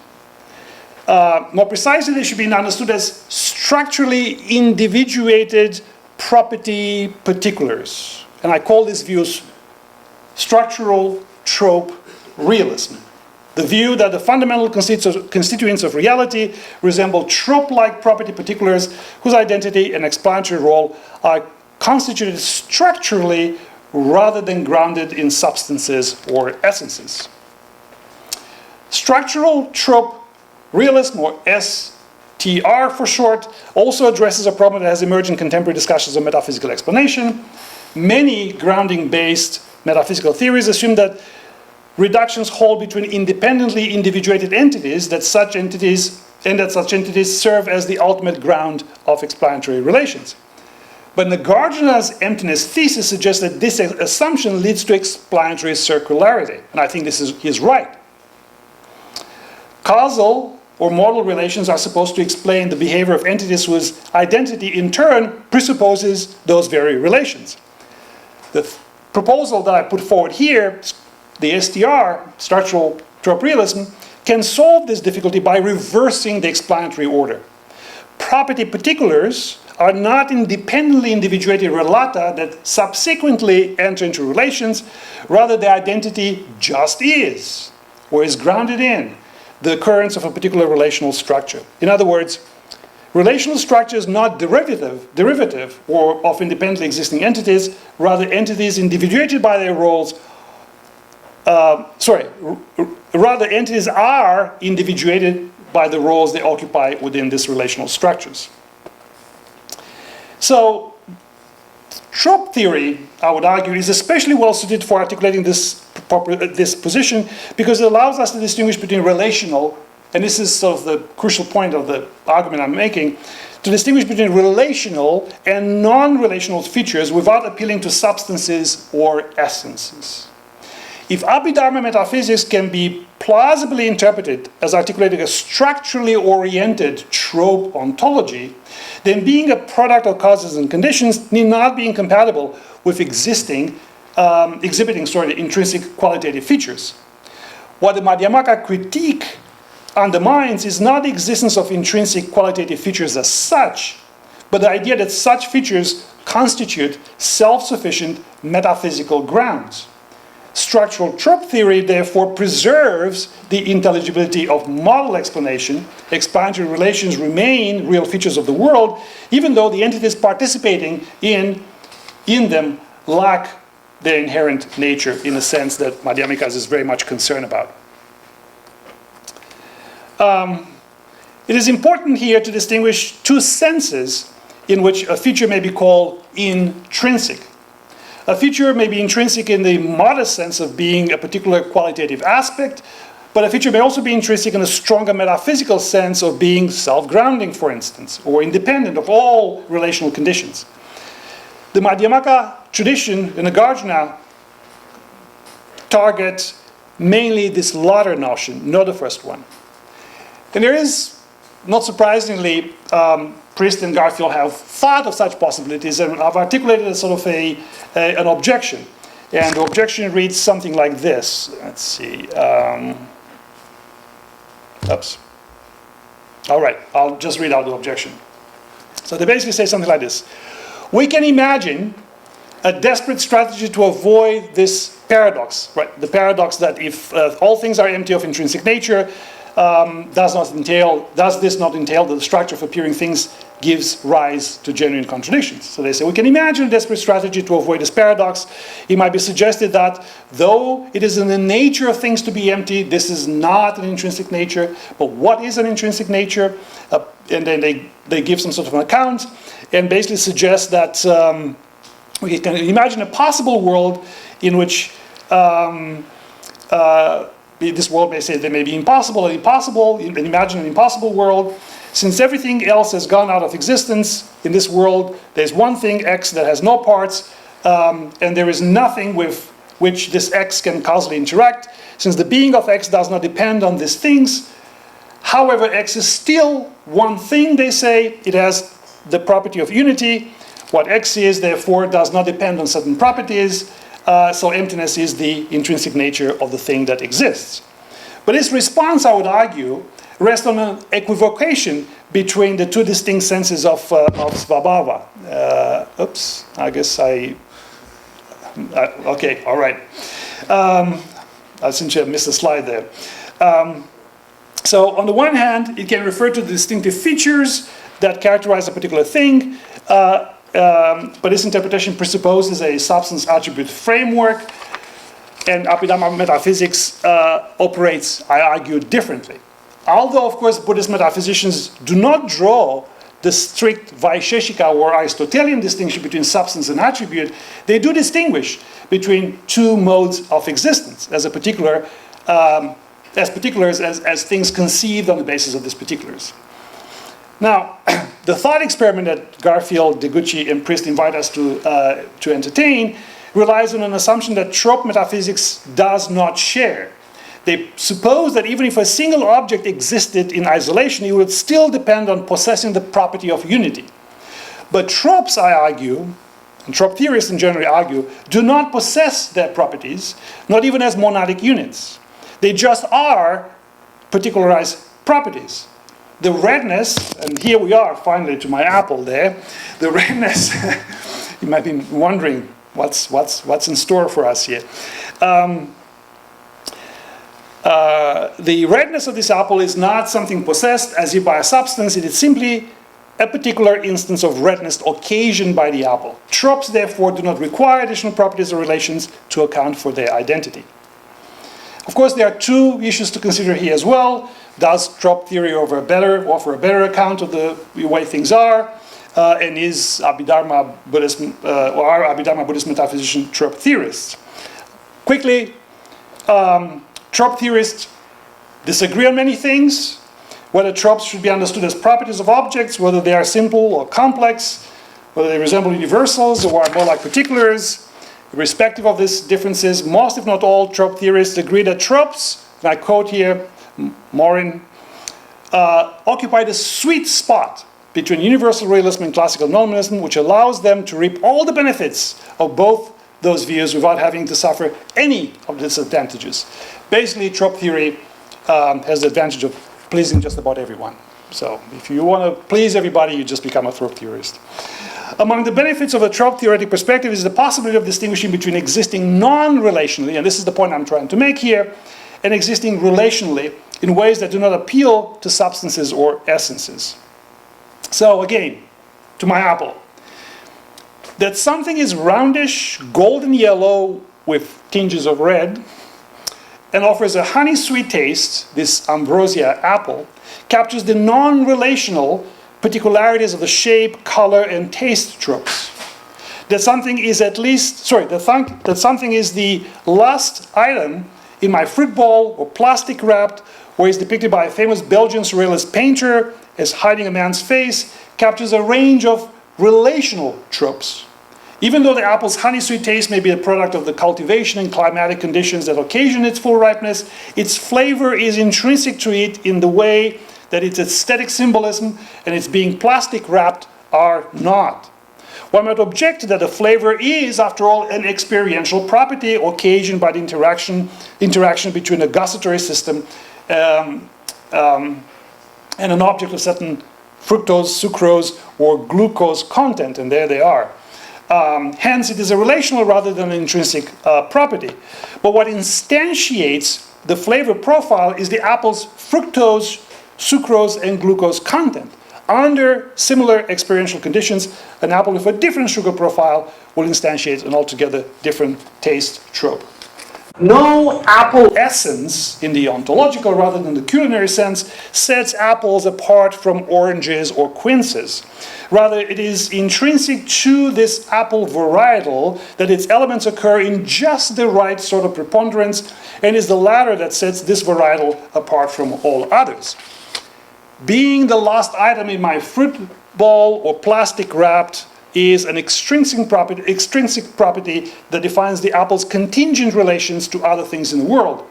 More precisely, they should be understood as structurally individuated property particulars. And I call these views structural trope realism. The view that the fundamental constituents of reality resemble trope-like property particulars whose identity and explanatory role are constituted structurally rather than grounded in substances or essences. Structural trope realism, or STR for short, also addresses a problem that has emerged in contemporary discussions of metaphysical explanation. Many grounding-based metaphysical theories assume that reductions hold between independently individuated entities, that such entities serve as the ultimate ground of explanatory relations. But Nāgārjuna's emptiness thesis suggests that this assumption leads to explanatory circularity, and I think he's right. Causal or modal relations are supposed to explain the behavior of entities whose identity in turn presupposes those very relations. The proposal that I put forward here, the STR, structural trope realism, can solve this difficulty by reversing the explanatory order. Property particulars are not independently individuated relata that subsequently enter into relations, rather their identity just is, or is grounded in, the occurrence of a particular relational structure. In other words, relational structure is not derivative or of independently existing entities, rather entities individuated by their roles. Rather entities are individuated by the roles they occupy within these relational structures. So, trope theory, I would argue, is especially well suited for articulating this position because it allows us to distinguish between relational, and this is sort of the crucial point of the argument I'm making, to distinguish between relational and non-relational features without appealing to substances or essences. If Abhidharma metaphysics can be plausibly interpreted as articulating a structurally oriented trope ontology, then being a product of causes and conditions need not be incompatible with exhibiting intrinsic qualitative features. What the Madhyamaka critique undermines is not the existence of intrinsic qualitative features as such, but the idea that such features constitute self-sufficient metaphysical grounds. Structural trope theory, therefore, preserves the intelligibility of model explanation. Explanatory relations remain real features of the world, even though the entities participating in them lack their inherent nature in a sense that Madhyamaka is very much concerned about. It is important here to distinguish two senses in which a feature may be called intrinsic. A feature may be intrinsic in the modest sense of being a particular qualitative aspect, but a feature may also be intrinsic in a stronger metaphysical sense of being self-grounding, for instance, or independent of all relational conditions. The Madhyamaka tradition in Nāgārjuna targets mainly this latter notion, not the first one. And there is, not surprisingly, Priest and Garfield have thought of such possibilities and have articulated a sort of an objection. And the objection reads something like this. Let's see. All right, I'll just read out the objection. So they basically say something like this. We can imagine a desperate strategy to avoid this paradox, right? The paradox that if all things are empty of intrinsic nature, does this not entail that the structure of appearing things gives rise to genuine contradictions? So they say we can imagine a desperate strategy to avoid this paradox. It might be suggested that though it is in the nature of things to be empty, this is not an intrinsic nature. But what is an intrinsic nature? And then they give some sort of an account and basically suggest that we can imagine a possible world in which this world may say they may be impossible or impossible, and imagine an impossible world. Since everything else has gone out of existence in this world, there's one thing, X, that has no parts, and there is nothing with which this X can causally interact. Since the being of X does not depend on these things, however, X is still one thing, they say. It has the property of unity. What X is, therefore, does not depend on certain properties. So emptiness is the intrinsic nature of the thing that exists. But this response, I would argue, rests on an equivocation between the two distinct senses of svabhava. Oops, I guess okay, all right. I seem to have missed a slide there. So on the one hand, it can refer to the distinctive features that characterize a particular thing, but this interpretation presupposes a substance-attribute framework, and Abhidharma metaphysics operates, I argue, differently. Although, of course, Buddhist metaphysicians do not draw the strict Vaisheshika or Aristotelian distinction between substance and attribute, they do distinguish between two modes of existence as particulars as things conceived on the basis of these particulars. Now, the thought experiment that Garfield, Deguchi, and Priest invite us to entertain relies on an assumption that trope metaphysics does not share. They suppose that even if a single object existed in isolation, it would still depend on possessing the property of unity. But tropes, I argue, and trope theorists in general argue, do not possess their properties, not even as monadic units. They just are particularized properties. The redness, and here we are finally to my apple there, the redness, you might be wondering what's in store for us here. The redness of this apple is not something possessed as if by a substance, it is simply a particular instance of redness occasioned by the apple. Tropes, therefore, do not require additional properties or relations to account for their identity. Of course, there are two issues to consider here as well. Does trope theory offer a better account of the way things are? And is Abhidharma Buddhist, or are Abhidharma Buddhist metaphysicians trope theorists? Quickly, trope theorists disagree on many things, whether tropes should be understood as properties of objects, whether they are simple or complex, whether they resemble universals or are more like particulars. Irrespective of these differences, most, if not all, trope theorists agree that tropes, and I quote here Morin, occupy the sweet spot between universal realism and classical nominalism, which allows them to reap all the benefits of both those views without having to suffer any of the disadvantages. Basically, trope theory has the advantage of pleasing just about everyone. So if you want to please everybody, you just become a trope theorist. Among the benefits of a trope theoretic perspective is the possibility of distinguishing between existing non-relationally, and this is the point I'm trying to make here, and existing relationally in ways that do not appeal to substances or essences. So again, to my apple. That something is roundish, golden yellow with tinges of red, and offers a honey sweet taste, this ambrosia apple, captures the non-relational particularities of the shape, color, and taste tropes. That something is that something is the last item in my fruit bowl or plastic wrapped, where it's depicted by a famous Belgian surrealist painter as hiding a man's face, captures a range of relational tropes. Even though the apple's honey sweet taste may be a product of the cultivation and climatic conditions that occasion its full ripeness, its flavor is intrinsic to it in the way that its aesthetic symbolism and its being plastic wrapped are not. One might object that the flavor is, after all, an experiential property occasioned by the interaction between a gustatory system and an object of certain fructose, sucrose, or glucose content, and there they are. Hence, it is a relational rather than an intrinsic property. But what instantiates the flavor profile is the apple's fructose, sucrose, and glucose content. Under similar experiential conditions, an apple with a different sugar profile will instantiate an altogether different taste trope. No apple essence, in the ontological rather than the culinary sense, sets apples apart from oranges or quinces. Rather, it is intrinsic to this apple varietal that its elements occur in just the right sort of preponderance, and is the latter that sets this varietal apart from all others. Being the last item in my fruit bowl or plastic wrapped is an extrinsic property that defines the apple's contingent relations to other things in the world.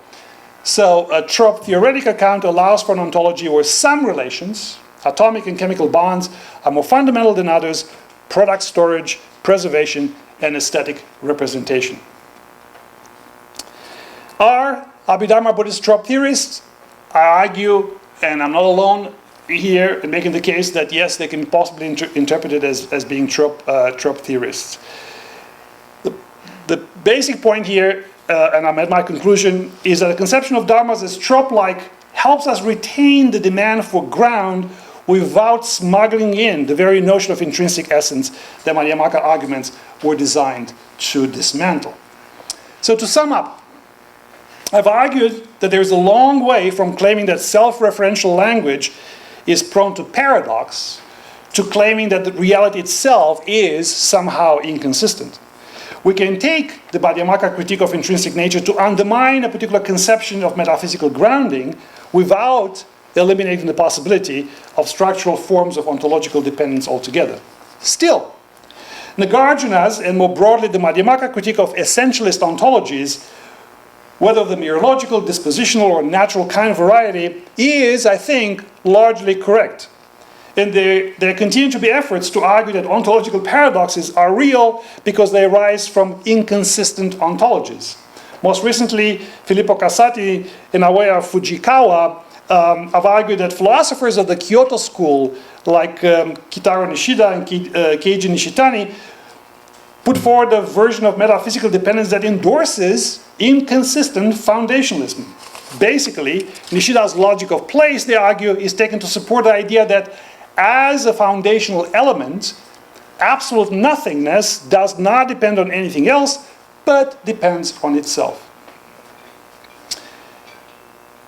So a trope theoretic account allows for an ontology where some relations, atomic and chemical bonds, are more fundamental than others: product storage, preservation, and aesthetic representation. Are Abhidharma Buddhist trope theorists? I argue, and I'm not alone here in making the case, that yes, they can possibly interpret it as being trope theorists. The basic point here, and I'm at my conclusion, is that the conception of dharmas as trope-like helps us retain the demand for ground without smuggling in the very notion of intrinsic essence that Madhyamaka arguments were designed to dismantle. So to sum up, I've argued that there's a long way from claiming that self-referential language is prone to paradox to claiming that the reality itself is somehow inconsistent. We can take the Madhyamaka critique of intrinsic nature to undermine a particular conception of metaphysical grounding without eliminating the possibility of structural forms of ontological dependence altogether. Still, Nāgārjuna's, and more broadly the Madhyamaka critique of essentialist ontologies, whether the mereological, dispositional, or natural kind variety, is, I think, largely correct. And there continue to be efforts to argue that ontological paradoxes are real because they arise from inconsistent ontologies. Most recently, Filippo Cassati and Aoya Fujikawa have argued that philosophers of the Kyoto school, like Kitaro Nishida and Keiji Nishitani, put forward a version of metaphysical dependence that endorses inconsistent foundationalism. Basically, Nishida's logic of place, they argue, is taken to support the idea that as a foundational element, absolute nothingness does not depend on anything else, but depends on itself.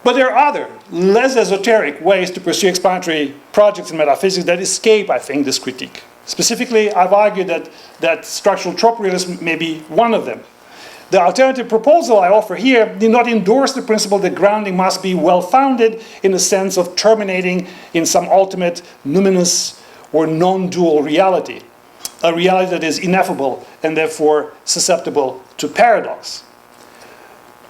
But there are other, less esoteric ways to pursue explanatory projects in metaphysics that escape, I think, this critique. Specifically, I've argued that structural trope realism may be one of them. The alternative proposal I offer here did not endorse the principle that grounding must be well-founded in the sense of terminating in some ultimate numinous or non-dual reality, a reality that is ineffable and therefore susceptible to paradox.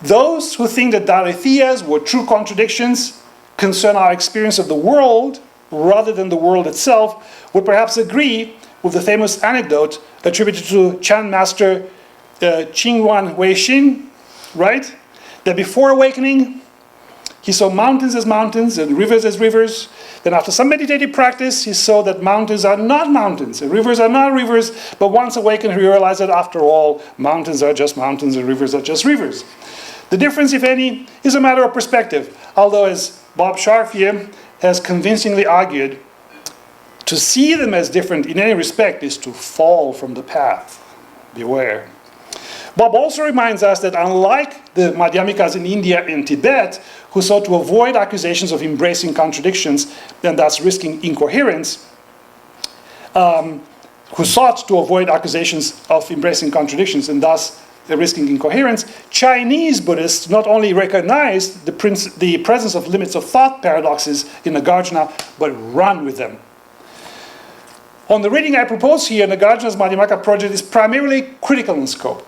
Those who think that Dialetheism or true contradictions concern our experience of the world rather than the world itself would perhaps agree with the famous anecdote attributed to Chan master Qingwan Weixin, right? That before awakening, he saw mountains as mountains and rivers as rivers. Then after some meditative practice, he saw that mountains are not mountains and rivers are not rivers. But once awakened, he realized that after all, mountains are just mountains and rivers are just rivers. The difference, if any, is a matter of perspective. Although, as Bob Sharf here has convincingly argued, to see them as different in any respect is to fall from the path. Beware. Bob also reminds us that unlike the Madhyamikas in India and Tibet, who sought to avoid accusations of embracing contradictions and thus risking incoherence, Chinese Buddhists not only recognized the presence of limits of thought paradoxes in Nāgārjuna, but run with them. On the reading I propose here, Nāgārjuna's Madhyamaka project is primarily critical in scope.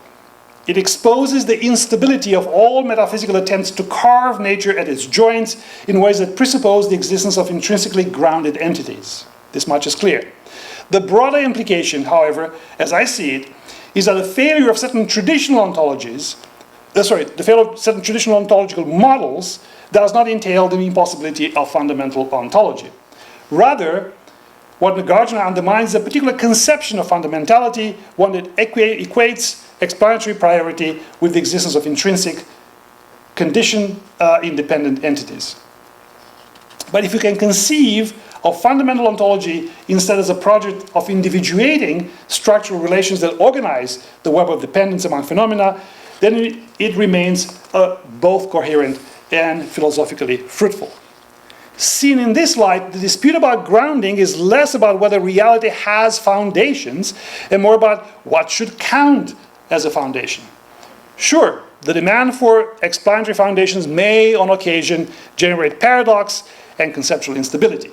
It exposes the instability of all metaphysical attempts to carve nature at its joints in ways that presuppose the existence of intrinsically grounded entities. This much is clear. The broader implication, however, as I see it, is that the failure of certain traditional ontologies, the failure of certain traditional ontological models does not entail the impossibility of fundamental ontology. Rather, what Nāgārjuna undermines is a particular conception of fundamentality, one that equates explanatory priority with the existence of intrinsic condition-independent entities. But if you can conceive of fundamental ontology instead as a project of individuating structural relations that organize the web of dependence among phenomena, then it remains both coherent and philosophically fruitful. Seen in this light, the dispute about grounding is less about whether reality has foundations and more about what should count as a foundation. Sure, the demand for explanatory foundations may, on occasion, generate paradox and conceptual instability.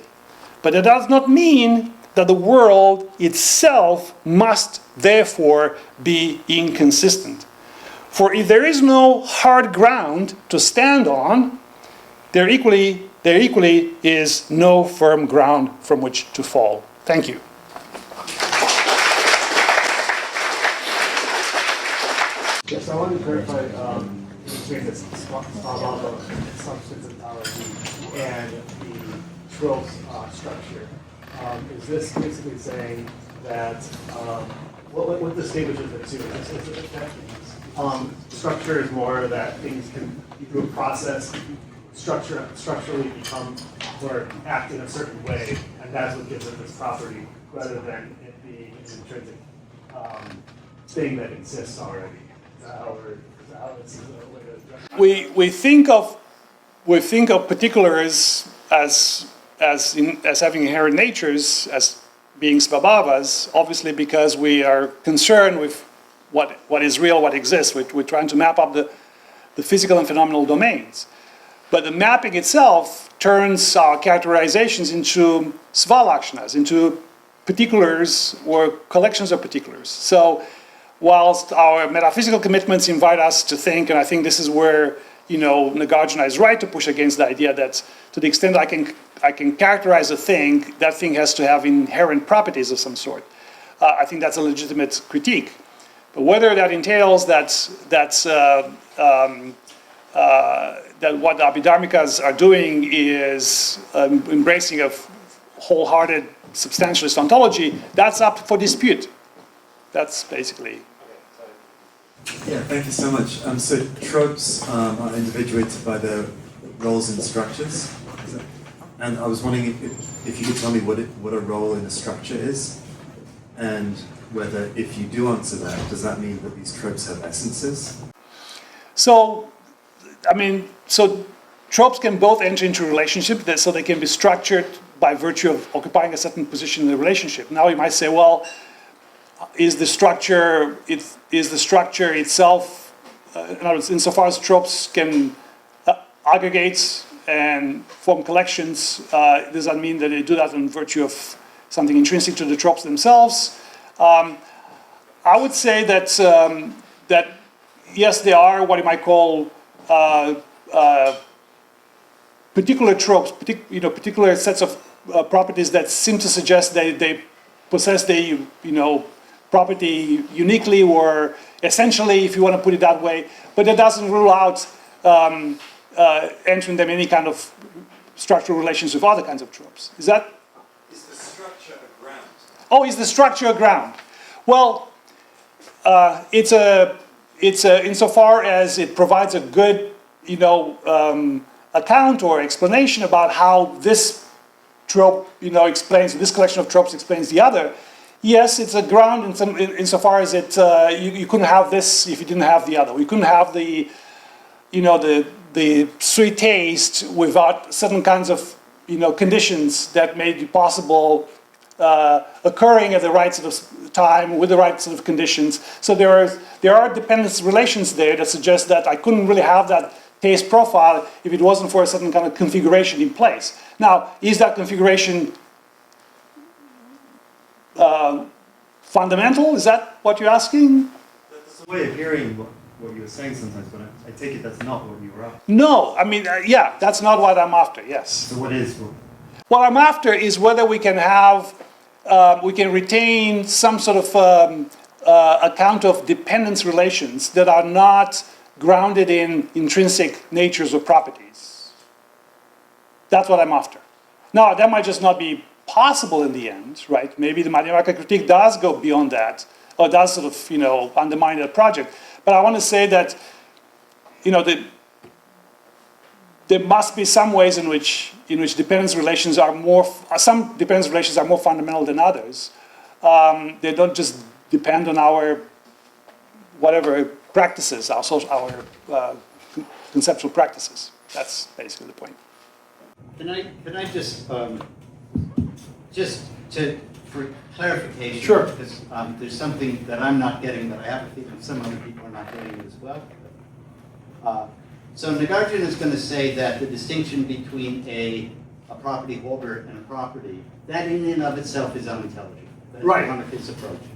But it does not mean that the world itself must, therefore, be inconsistent. For if there is no hard ground to stand on, there equally is no firm ground from which to fall. Thank you. Yes, I wanted to clarify between this substantiality and the trope structure. Is this basically saying that what distinguishes the two? Is that structure is more that things can, through a process, structurally become or act in a certain way, and that's what gives it this property, rather than it being an intrinsic thing that exists already. We think of particulars as having inherent natures, as being svabhavas, obviously because we are concerned with what is real, what exists. We're trying to map up the physical and phenomenal domains. But the mapping itself turns our characterizations into svalakshanas, into particulars or collections of particulars. So whilst our metaphysical commitments invite us to think, and I think this is where Nāgārjuna is right to push against the idea that to the extent I can characterize a thing, that thing has to have inherent properties of some sort. I think that's a legitimate critique. But whether that entails that what the Abhidharmikas are doing is embracing a wholehearted substantialist ontology, that's up for dispute. That's basically. Yeah, thank you so much. So tropes are individuated by their roles in structures. And I was wondering if you could tell me what a role in a structure is, and whether, if you do answer that, does that mean that these tropes have essences? So tropes can both enter into a relationship, so they can be structured by virtue of occupying a certain position in the relationship. Now you might say, well, is the structure itself, in other words, insofar as tropes can aggregate and form collections, does that mean that they do that in virtue of something intrinsic to the tropes themselves? I would say that yes, they are what you might call particular tropes, particular sets of properties that seem to suggest they possess the property uniquely or essentially, if you want to put it that way, but that doesn't rule out entering them in any kind of structural relations with other kinds of tropes. Is the structure a ground? Oh, is the structure a ground? Well, it's insofar as it provides a good, account or explanation about how this trope, explains, this collection of tropes explains the other. Yes, it's a ground insofar as you couldn't have this if you didn't have the other. We couldn't have the sweet taste without certain kinds of, conditions that made it possible occurring at the right sort of time with the right sort of conditions. So there are dependence relations there that suggest that I couldn't really have that taste profile if it wasn't for a certain kind of configuration in place. Now, is that configuration fundamental? Is that what you're asking? That's a way of hearing what you were saying sometimes, but I take it that's not what you were after. No, yeah, that's not what I'm after, yes. So what is? What I'm after is whether we can retain some sort of account of dependence relations that are not grounded in intrinsic natures or properties. That's what I'm after. Now, that might just not be possible in the end, right? Maybe the Madhyamaka critique does go beyond that, or does sort of, undermine that project. But I want to say that, there must be some ways in which dependence relations are some dependence relations are more fundamental than others. They don't just depend on our whatever practices, our conceptual practices. That's basically the point. Can I just for clarification? Sure. Because there's something that I'm not getting that I have a feeling some other people are not getting as well. So Nāgārjuna is going to say that the distinction between a property holder and a property, that in and of itself is unintelligible. That's Right. one of his approaches.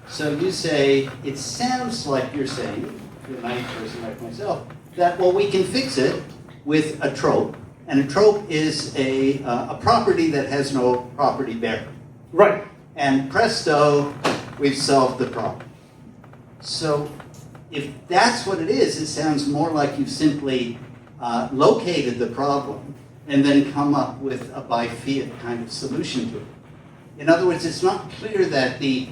So you say, it sounds like you're saying, you're a naive person like myself, that, well, we can fix it with a trope, and a trope is a property that has no property bearer. Right. And presto, we've solved the problem. So if that's what it is, it sounds more like you've simply located the problem and then come up with a by fiat kind of solution to it. In other words, it's not clear that the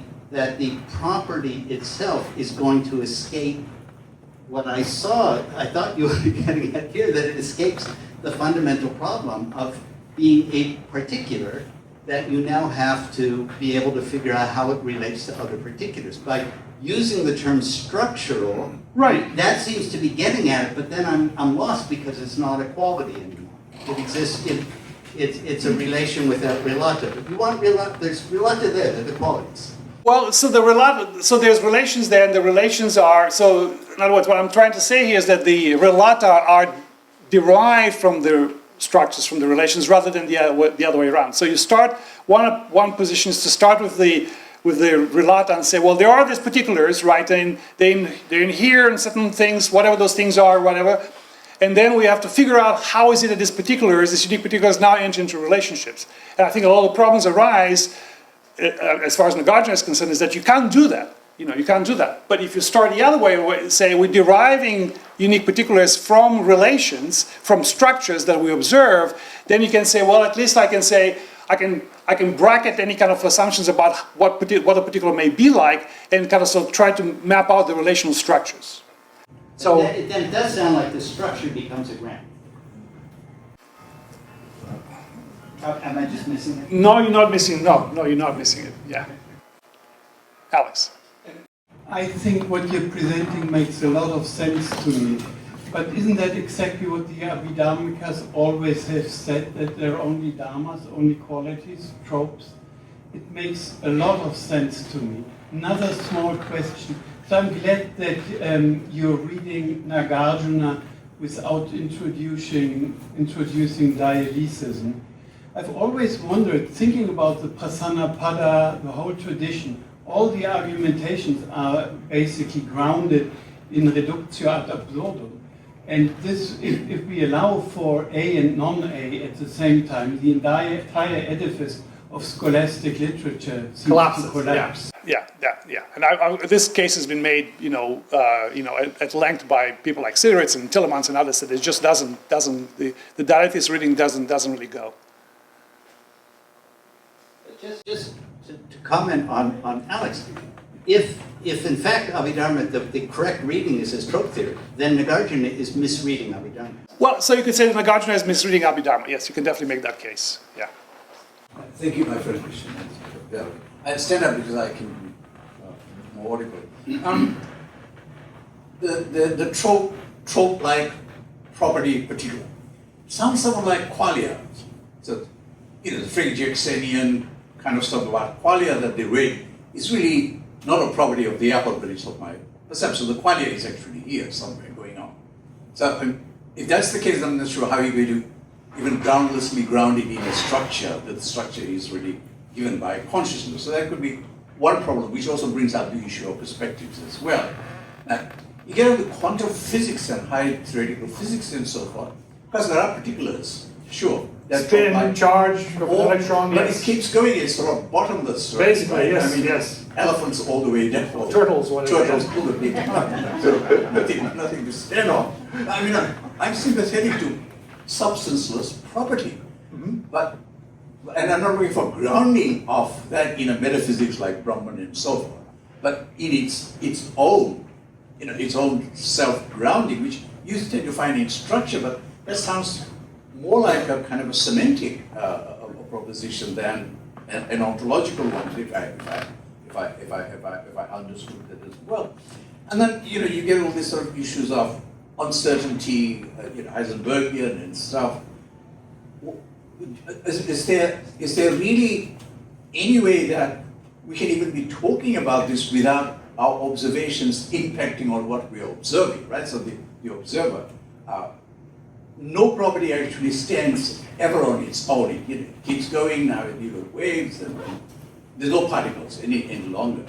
property itself is going to escape what I saw. I thought you were getting at here, that it escapes the fundamental problem of being a particular that you now have to be able to figure out how it relates to other particulars. By using the term structural, Right. that seems to be getting at it, but then I'm lost because it's not a quality anymore. It exists, it's a relation without relata. If you want relata, there's relata there, they're the qualities. Well, so there's relations there, and the relations are, so in other words, what I'm trying to say here is that the relata are derived from the structures, from the relations, rather than the other way around. So you start, one position is to start with the relata and say, well, there are these particulars, right, and they're in here and certain things, whatever those things are, whatever, and then we have to figure out how is it that this unique particulars now enter into relationships. And I think a lot of problems arise, as far as Nāgārjuna is concerned, is that you can't do that. You can't do that. But if you start the other way, say we're deriving unique particulars from relations, from structures that we observe, then you can say, well, at least I can say, I can bracket any kind of assumptions about what a particular may be like, and kind of sort of try to map out the relational structures. So then it does sound like the structure becomes a gram. Am I just missing it? no, you're not missing. No, you're not missing it. Yeah, Alex. I think what you're presenting makes a lot of sense to me. But isn't that exactly what the Abhidharmikas always have said, that there are only dharmas, only qualities, tropes? It makes a lot of sense to me. Another small question. So I'm glad that you're reading Nāgārjuna without introducing Dialetheism. I've always wondered, thinking about the Prasanapada, the whole tradition, all the argumentations are basically grounded in reductio ad absurdum. And this, if we allow for A and non-A at the same time, the entire edifice of scholastic literature seems to collapse. Yeah. And this case has been made, at length by people like Sideritz and Tillemans and others, that it just doesn't the Dialetheist reading doesn't really go. Just to comment on Alex, if in fact Abhidharma, the correct reading is as trope theory, then Nāgārjuna is misreading Abhidharma. Well, so you could say that Nāgārjuna is misreading Abhidharma. Yes, you can definitely make that case. Yeah. Thank you, my first question. I stand up because I can be more audible. The trope-like property particular sounds somewhat like qualia. So, the Frank Jacksonian kind of stuff about qualia that they read is really not a property of the apple, but it's of my perception. The qualia is actually here somewhere going on. So if that's the case, I'm not sure how you're going to even groundlessly ground it in a structure, that the structure is really given by consciousness. So that could be one problem, which also brings up the issue of perspectives as well. Now, you get into quantum physics and high theoretical physics and so forth, because there are particulars, sure. Spin, charge, of an electron, but yes. it keeps going, it's sort of bottomless. Right? Basically, yes, I mean, yes. elephants all the way down. Or Turtles, whatever. Turtles all the way down. So nothing to stand on. I mean, I'm sympathetic to substanceless property, but and I'm not looking for grounding of that in a metaphysics like Brahman and so forth, but in its own, its own self-grounding, which you tend to find in structure, but that sounds more like a kind of a semantic proposition than an ontological one, if I understood that as well. And then you get all these sort of issues of uncertainty, Heisenbergian and stuff. Is there really any way that we can even be talking about this without our observations impacting on what we are observing, right? So the observer, no property actually stands ever on its own. It keeps going now, waves, and there's no particles any longer.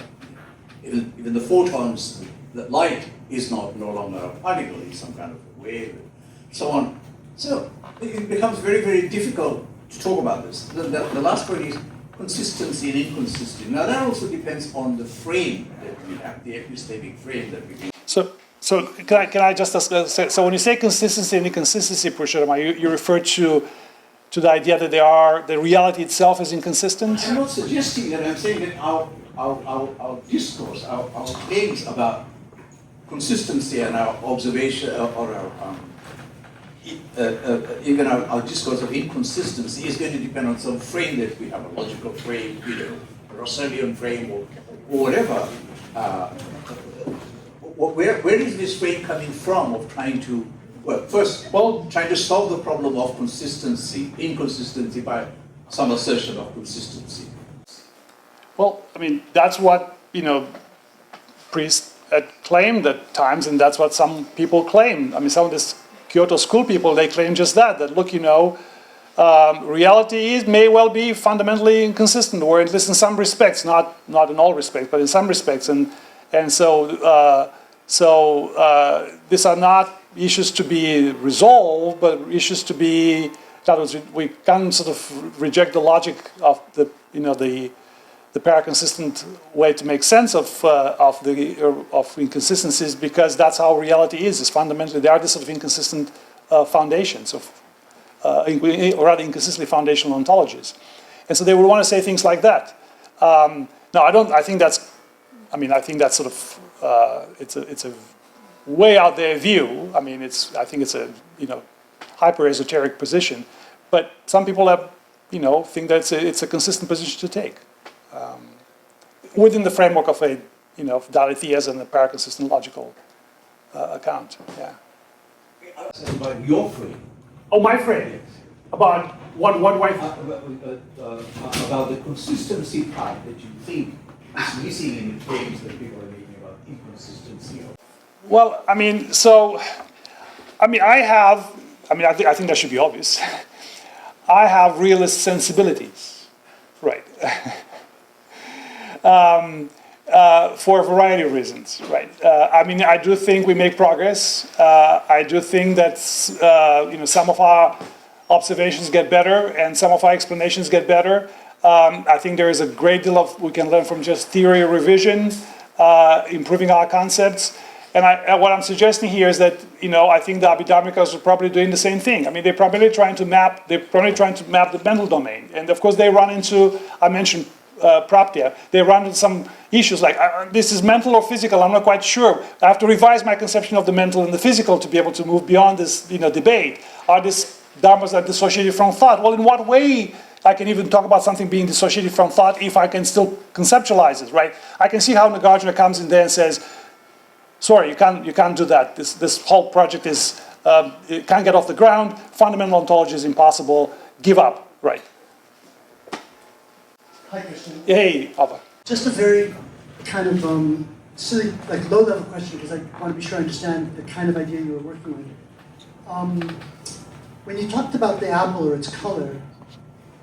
Even the photons, the light is no longer a particle, it's some kind of a wave, and so on. So it becomes very, very difficult to talk about this. The last point is consistency and inconsistency. Now that also depends on the frame that we have, the epistemic frame that we can. So can I just ask, so when you say consistency and inconsistency, Purushottam, you refer to the idea that the reality itself is inconsistent? I'm not suggesting that. I'm saying that our discourse, our claims about consistency and our observation or our even our discourse of inconsistency is going to depend on some frame that we have, a logical frame, a Russellian frame, or whatever. Where is this frame coming from of trying to, trying to solve the problem of inconsistency by some assertion of consistency? Well, I mean, that's what, Priest had claimed at times, and that's what some people claim. I mean, some of these Kyoto school people, they claim just that look, reality may well be fundamentally inconsistent, or at least in some respects, not in all respects, but in some respects. And so these are not issues to be resolved, but issues to be, in other words, we can sort of reject the logic of the paraconsistent way to make sense of inconsistencies, because that's how reality is fundamentally. There are these sort of inconsistent foundations of, or rather inconsistently foundational ontologies. And so they would want to say things like that. No, I think that's sort of, it's a way out there view. I mean, I think it's a, hyper esoteric position, but some people have, think that it's a consistent position to take. Within the framework of a, Dialetheism and a paraconsistent logical account. Yeah. About your frame. Oh, my frame. Yes. About what do I? About the consistency part that you think is missing in the claims that people are making about inconsistency. Well, I think that should be obvious. I have realist sensibilities, right? For a variety of reasons, right? I do think we make progress. I do think that some of our observations get better and some of our explanations get better. I think there is a great deal we can learn from just theory revision, improving our concepts. And what I'm suggesting here is that I think the Abhidharmikas are probably doing the same thing. I mean, they're probably trying to map the mental domain, and of course they run into, I mentioned Praptya, they run into some issues like this is mental or physical. I'm not quite sure. I have to revise my conception of the mental and the physical to be able to move beyond this debate. Are these dharmas are dissociated from thought? Well, in what way? I can even talk about something being dissociated from thought if I can still conceptualize it, right? I can see how Nāgārjuna comes in there and says, sorry, you can't do that. This whole project is, it can't get off the ground. Fundamental ontology is impossible. Give up, right? Hi, Christian. Hey, Alva. Just a very kind of silly, low-level question, because I want to be sure I understand the kind of idea you were working with. When you talked about the apple or its color,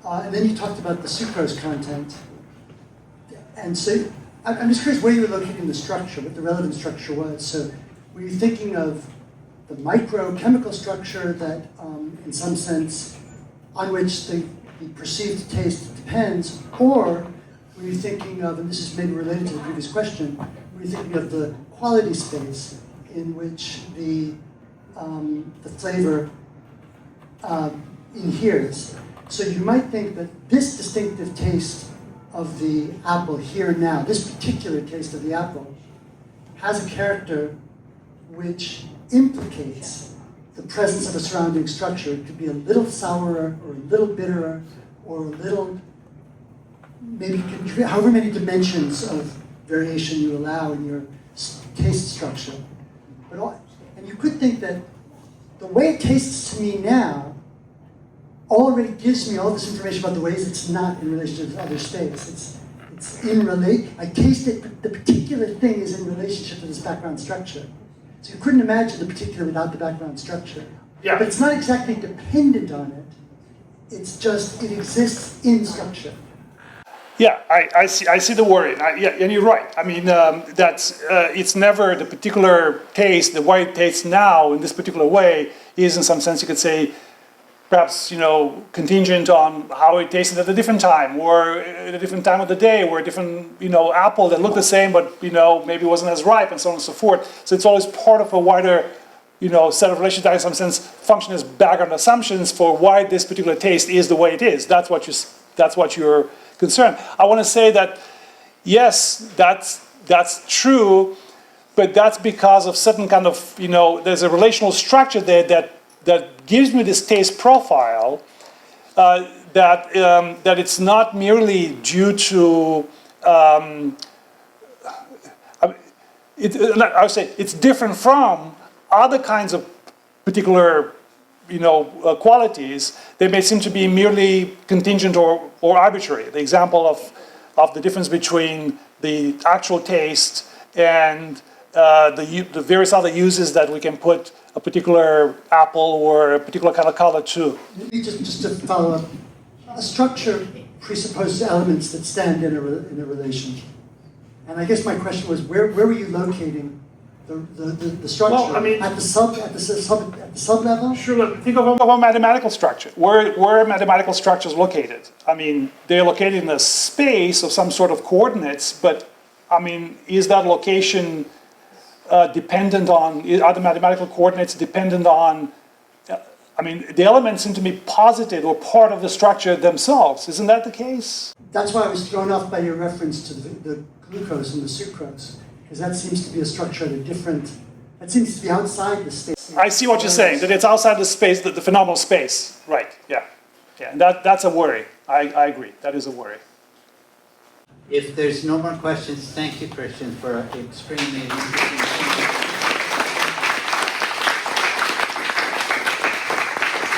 and then you talked about the sucrose content, and so I'm just curious where you were locating the structure, what the relevant structure was. So were you thinking of the microchemical structure that, in some sense, on which the perceived taste depends, or when you're thinking of, and this is maybe related to the previous question, when you're thinking of the quality space in which the flavor inheres. So you might think that this distinctive taste of the apple here and now, this particular taste of the apple, has a character which implicates the presence of a surrounding structure. It could be a little sourer, or a little bitterer, or a little, maybe however many dimensions of variation you allow in your taste structure. And you could think that the way it tastes to me now already gives me all this information about the ways it's not in relation to other space. It's in I taste it, but the particular thing is in relationship to this background structure. So you couldn't imagine the particular without the background structure. Yeah. But it's not exactly dependent on it. It's just, it exists in structure. Yeah, I see the worry. And you're right. I mean, it's never the particular taste, the way it tastes now in this particular way is, in some sense, you could say, perhaps, contingent on how it tasted at a different time, or at a different time of the day, or a different, apple that looked the same, but, maybe wasn't as ripe, and so on and so forth. So it's always part of a wider, set of relations that, in some sense, function as background assumptions for why this particular taste is the way it is. That's what you're concerned. I want to say that, yes, that's true, but that's because of certain kind of, there's a relational structure there that gives me this taste profile, that it's not merely due to, I would say it's different from other kinds of particular qualities. They may seem to be merely contingent or arbitrary. The example of the difference between the actual taste and the various other uses that we can put a particular apple or a particular kind of color to. Maybe just to follow up, a structure presupposes elements that stand in a relation. And I guess my question was, where were you locating the structure? Well, I mean, at the sub level? Sure. Think of a mathematical structure. Where are mathematical structures located? I mean, they're located in a space of some sort of coordinates, but I mean, is that location dependent on, are the mathematical coordinates dependent on, I mean, the elements seem to be posited or part of the structure themselves. Isn't that the case? That's why I was thrown off by your reference to the glucose and the sucrose, because that seems to be a structure at a different, that seems to be outside the space. I see what you're saying, that it's outside the space, the phenomenal space. Right, yeah. Yeah, and that's a worry. I agree, that is a worry. If there's no more questions, thank you, Christian, for an extremely interesting